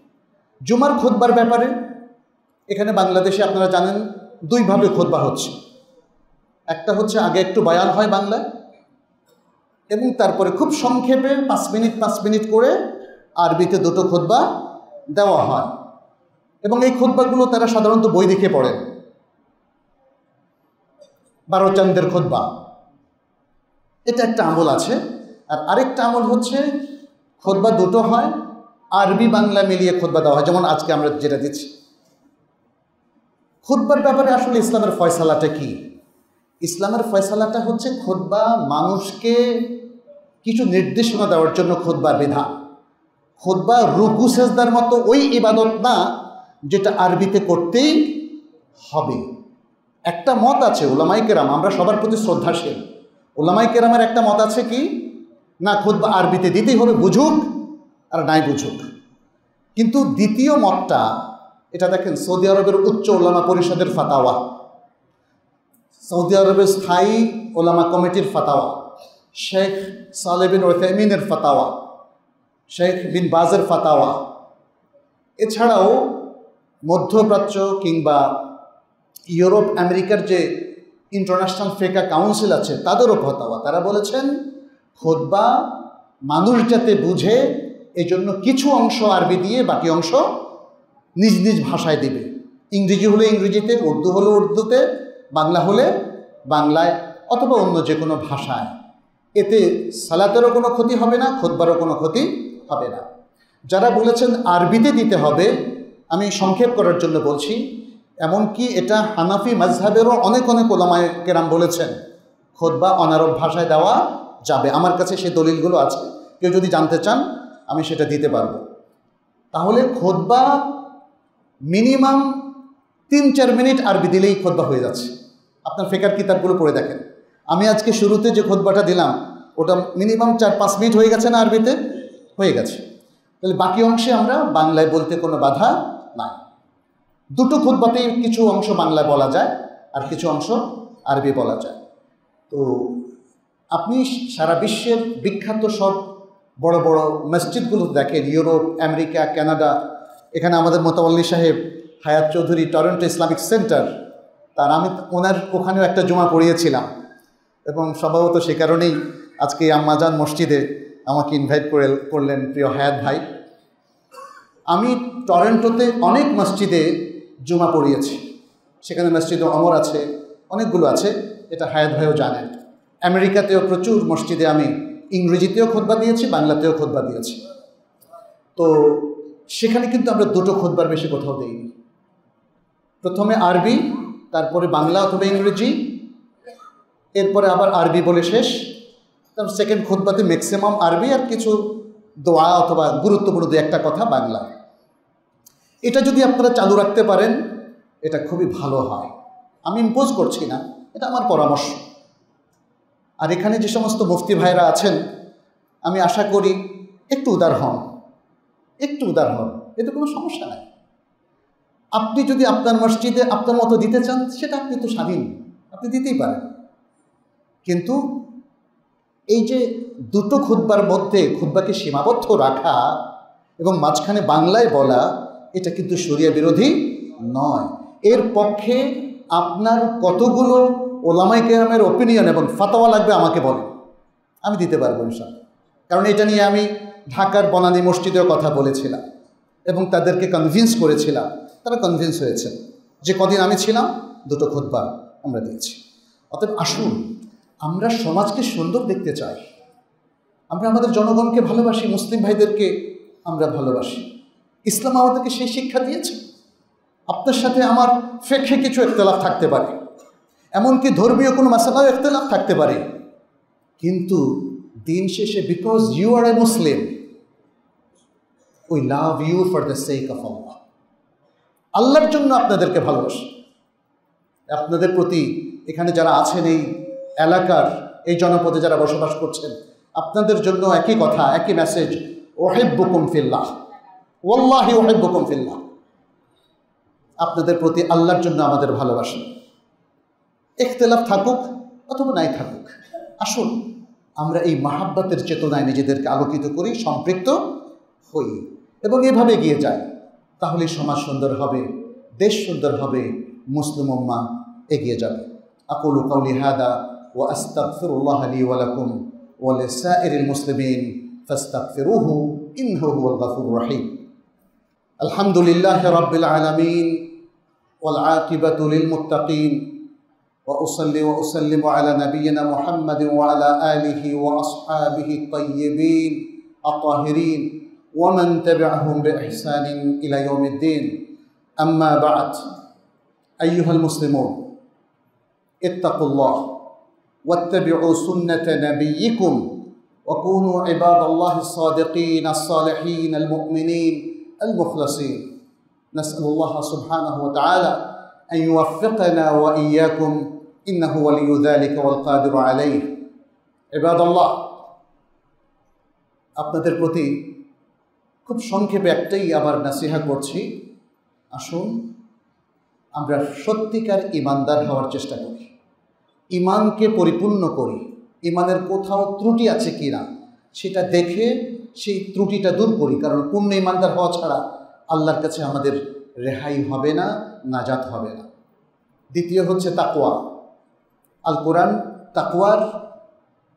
জুমার খুতবার ব্যাপারে এখানে বাংলাদেশে আপনারা জানেন দুইভাবে খুতবা হচ্ছে। একটা হচ্ছে আগে একটু বয়ান হয় বাংলায়, এবং তারপরে খুব সংক্ষেপে 5 মিনিট করে আরবিতে দুটো খুতবা দেওয়া হয়, এবং এই খুতবাগুলো তারা সাধারণত বই দেখে পড়েন। 12 চান্দের খুতবা, এটা একটা আমল আছে। আর আরেকটা আমল হচ্ছে খুতবা দুটো হয়, আরবি বাংলা মিলিয়ে খুতবা দেওয়া হয়, যেমন আজকে আমরা যেটা দিচ্ছি। খুতবার ব্যাপারে আসলে ইসলামের ফয়সালাটা কি? ইসলামের ফয়সালাটা হচ্ছে খুতবা মানুষকে কিছু নির্দেশনা দেওয়ার জন্য খুতবার বিধান। খুতবা রুকু সেজদার মতো ওই ইবাদত না যেটা আরবিতে করতেই হবে। একটা মত আছে উলামায়ে কেরাম, আমরা সবার প্রতি শ্রদ্ধাশীল। উলামায়ে কেরামের একটা মত আছে কি, না খুতবা আরবিতে দিতেই হবে, বুঝুক আর নাই বুঝুক। কিন্তু দ্বিতীয় মতটা, এটা দেখেন সৌদি আরবের উচ্চ ওলামা পরিষদের ফাতাওয়া, সৌদি আরবের স্থায়ী ওলামা কমিটির ফাতাওয়া, শেখ সালেহ বিন উসাইমিনের ফাতাওয়া, শেখ বিন বাজের ফাতাওয়া, এছাড়াও মধ্যপ্রাচ্য কিংবা ইউরোপ আমেরিকার যে ইন্টারন্যাশনাল ফিকহ কাউন্সিল আছে তাদেরও ফাতাওয়া। তারা বলেছেন খুতবা মানুষ যাতে বুঝে এই জন্য কিছু অংশ আরবি দিয়ে বাকি অংশ নিজ নিজ ভাষায় দেবে। ইংরেজি হলে ইংরেজিতে, উর্দু হলে উর্দুতে, বাংলা হলে বাংলায়, অথবা অন্য যে কোনো ভাষায়। এতে সালাতেরও কোনো ক্ষতি হবে না, খুতবারও কোনো ক্ষতি হবে না। যারা বলেছেন আরবিতে দিতে হবে, আমি সংক্ষেপ করার জন্য বলছি, এমনকি এটা হানাফি মাযহাবেরও অনেক ওলামায়ে কেরাম বলেছেন খুতবা অনারব ভাষায় দেওয়া যাবে। আমার কাছে সেই দলিলগুলো আছে, কেউ যদি জানতে চান আমি সেটা দিতে পারবো। তাহলে খুতবা মিনিমাম 3-4 মিনিট আরবি দিলেই খুতবা হয়ে যাচ্ছে। আপনার ফিকহের কিতাবগুলো পড়ে দেখেন, আমি আজকে শুরুতে যে খুতবাটা দিলাম ওটা মিনিমাম 4-5 মিনিট হয়ে গেছে না, আরবিতে হয়ে গেছে। তাহলে বাকি অংশে আমরা বাংলায় বলতে কোনো বাধা নাই। দুটো খুতবাতেই কিছু অংশ বাংলায় বলা যায় আর কিছু অংশ আরবি বলা যায়। তো আপনি সারা বিশ্বের বিখ্যাত সব বড় বড় মসজিদগুলো দেখেন, ইউরোপ, আমেরিকা, কানাডা। এখানে আমাদের মোতাওয়াল্লি সাহেব হায়াত চৌধুরী, টরন্টো ইসলামিক সেন্টার, তার আমি ওনার ওখানেও একটা জুমা পড়িয়েছিলাম, এবং সম্ভবত সে কারণেই আজকে আম্মাজান মসজিদে আমাকে ইনভাইট করলেন প্রিয় হায়াত ভাই। আমি টরন্টোতে অনেক মসজিদে জুমা পড়িয়েছি, সেখানে মসজিদে ওমর আছে, অনেকগুলো আছে, এটা হায়াত ভাইও জানেন। আমেরিকাতেও প্রচুর মসজিদে আমি ইংরেজিতেও খুতবা দিয়েছি, বাংলাতেও খুতবা দিয়েছি। তো সেখানে কিন্তু আমরা দুটো খুতবার বেশি কোথাও দিইনি। প্রথমে আরবি, তারপরে বাংলা অথবা ইংরেজি, এরপরে আবার আরবি বলে শেষ। তারপর সেকেন্ড খুতবাতে ম্যাক্সিমাম আরবি আর কিছু দোয়া অথবা গুরুত্বপূর্ণ দু একটা কথা বাংলা। এটা যদি আপনারা চালু রাখতে পারেন এটা খুবই ভালো হয়। আমি ইম্পোজ করছি না, এটা আমার পরামর্শ। আর এখানে যে সমস্ত মুফতি ভাইরা আছেন আমি আশা করি একটু উদার হন, এতে কোনো সমস্যা নাই। আপনি যদি আপনার মসজিদে আপনার মতো দিতে চান সেটা আপনি তো স্বাধীন, আপনি দিতেই পারেন। কিন্তু এই যে দুটো খুতবার মধ্যে খুতবাকে সীমাবদ্ধ রাখা এবং মাঝখানে বাংলায় বলা, এটা কিন্তু শরিয়া বিরোধী নয়। এর পক্ষে আপনার কতগুলো ওলামায়ে কেরামের ওপিনিয়ন এবং ফাতাওয়া লাগবে আমাকে বলেন, আমি দিতে পারবো ইনশাআল্লাহ। কারণ এটা নিয়ে আমি ঢাকার বনানী মসজিদেও কথা বলেছিলাম এবং তাদেরকে কনভিন্স করেছিলাম, তারা কনভিন্স হয়েছে। যে কদিন আমি ছিলাম দুটো খুতবা আমরা দিয়েছি। অতএব আসুন, আমরা সমাজকে সুন্দর দেখতে চাই, আমরা আমাদের জনগণকে ভালোবাসি, মুসলিম ভাইদেরকে আমরা ভালোবাসি। ইসলাম আমাদেরকে সেই শিক্ষা দিয়েছে। আপনার সাথে আমার ফিকহে কিছু ইখতিলাফ থাকতে পারে, এমনকি ধর্মীয় কোনো মাসালাও ইখতিলাফ থাকতে পারে, কিন্তু দিন শেষে because you are a Muslim, we love you for the sake of Allah. আল্লাহর জন্য আপনাদেরকে ভালোবাসি। আপনাদের প্রতি এখানে যারা আছেন, এই এলাকার এই জনপদে যারা বসবাস করছেন, আপনাদের জন্য একই কথা, একই মেসেজ, উহিব্বুকুম ফিল্লাহ, ওয়াল্লাহি উহিব্বুকুম ফিল্লাহ। আপনাদের প্রতি আল্লাহর জন্য আমাদের ভালোবাসা, ইখতিলাফ থাকুক অথবা নাই থাকুক, আসুন আমরা এই মাহাব্বতের চেতনায় নিজেদেরকে আলোকিত করি, সম্পৃক্ত হই এবং এভাবে এগিয়ে যাই। তাহলে সমাজ সুন্দর হবে, দেশ সুন্দর হবে, মুসলিম উম্মাহ এগিয়ে যাবে। আকুলু কাউলি হাদা ওয়া আস্তাগফিরুল্লাহ লি ওয়া লাকুম ওয়া লিসাইরিল মুসলিমিন ফাস্তাগফিরুহু ইন্নাহু হুয়াল গফুরুর রহিম। আলহামদুলিল্লাহি রাব্বিল আলামিন ওয়াল আকিবাতু লিল মুত্তাকিন ওয়া উসাল্লি ওয়া উসাল্লিমু আলা নাবিয়িনা মুহাম্মাদিন ওয়া আলা আলিহি ওয়া আসহাবিহি আত-তাইয়্যিবিন আত-তাহিরিন ওয়া মান তাবি'আহুম বিইহসানিন ইলা ইয়াউমিদ্দিন। আম্মা বা'দ। আইয়ুহাল মুসলিমুন ইত্তাকুল্লাহ ওয়াত্তাবি'উ সুন্নাতা নাবিয়্যিকুম ওয়া কুনু ইবাদাল্লাহিস সাদিকিন আস-সালিহিন আল-মুমিনিন المخلصين. نسأل الله سبحانه وتعالى أن يوفقنا وإياكم إنه ولي ذلك والقادر عليه. عباد الله, আপনাদের প্রতি খুব সংক্ষেপে একটাই আবার নাসিহা করছি। আসুন আমরা সত্যিকার ইমানদার হওয়ার চেষ্টা করি, ইমানকে পরিপূর্ণ করি, ইমানের কোথাও ত্রুটি আছে কিনা সেটা দেখে সেই ত্রুটিটা দূর করি, কারণ পূর্ণ ইমানদার হওয়া ছাড়া আল্লাহর কাছে আমাদের রেহাই হবে না, নাজাত হবে না। দ্বিতীয় হচ্ছে তাকওয়া। আল কোরআন তাকওয়ার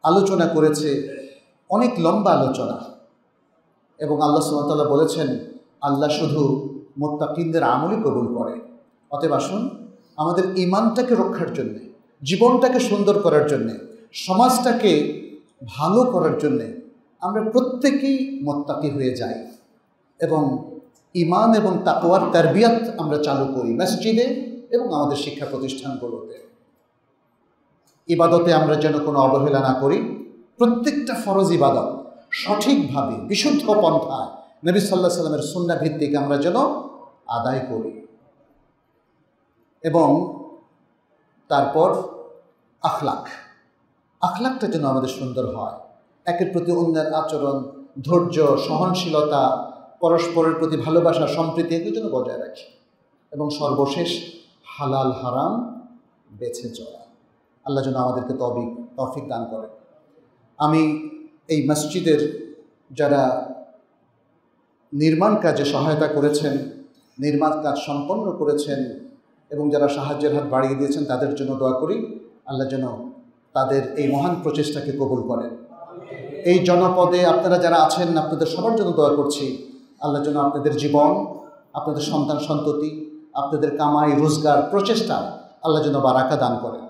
আলোচনা করেছে, অনেক লম্বা আলোচনা, এবং আল্লাহ সুবহানাহু ওয়া তাআলা বলেছেন আল্লাহ শুধু মুত্তাকিনদের আমলই কবুল করে। অতএব আসুন আমাদের ইমানটাকে রক্ষার জন্যে, জীবনটাকে সুন্দর করার জন্যে, সমাজটাকে ভালো করার জন্যে আমরা প্রত্যেকেই মুত্তাকি হয়ে যাই এবং ইমান এবং তাকওয়ার তারবিয়াত আমরা চালু করি মসজিদে এবং আমাদের শিক্ষা প্রতিষ্ঠানগুলোতে। ইবাদতে আমরা যেন কোনো অবহেলা না করি, প্রত্যেকটা ফরজ ইবাদত সঠিকভাবে বিশুদ্ধ পন্থায় নবী সাল্লাল্লাহু আলাইহি সাল্লামের সুন্নাহ ভিত্তিক আমরা যেন আদায় করি। এবং তারপর আখলাকটা যেন আমাদের সুন্দর হয়, একের প্রতি অন্যের আচরণ, ধৈর্য, সহনশীলতা, পরস্পরের প্রতি ভালোবাসা, সম্প্রীতি এগুলো যেন বজায় রাখি। এবং সর্বশেষ হালাল হারাম বেছে চলা। আল্লাহ যেন আমাদেরকে তৌফিক দান করে। আমি এই মসজিদের যারা নির্মাণ কাজে সহায়তা করেছেন, নির্মাণ কাজ সম্পন্ন করেছেন এবং যারা সাহায্যের হাত বাড়িয়ে দিয়েছেন তাদের জন্য দোয়া করি, আল্লাহ যেন তাদের এই মহান প্রচেষ্টাকে কবুল করেন। এই জনপদে আপনারা যারা আছেন আপনাদের সবার জন্য দোয়া করছি, আল্লাহ যেন আপনাদের জীবন, আপনাদের সন্তান সন্ততি, আপনাদের কামাই রোজগার প্রচেষ্টা আল্লাহ যেন বারাকা দান করেন।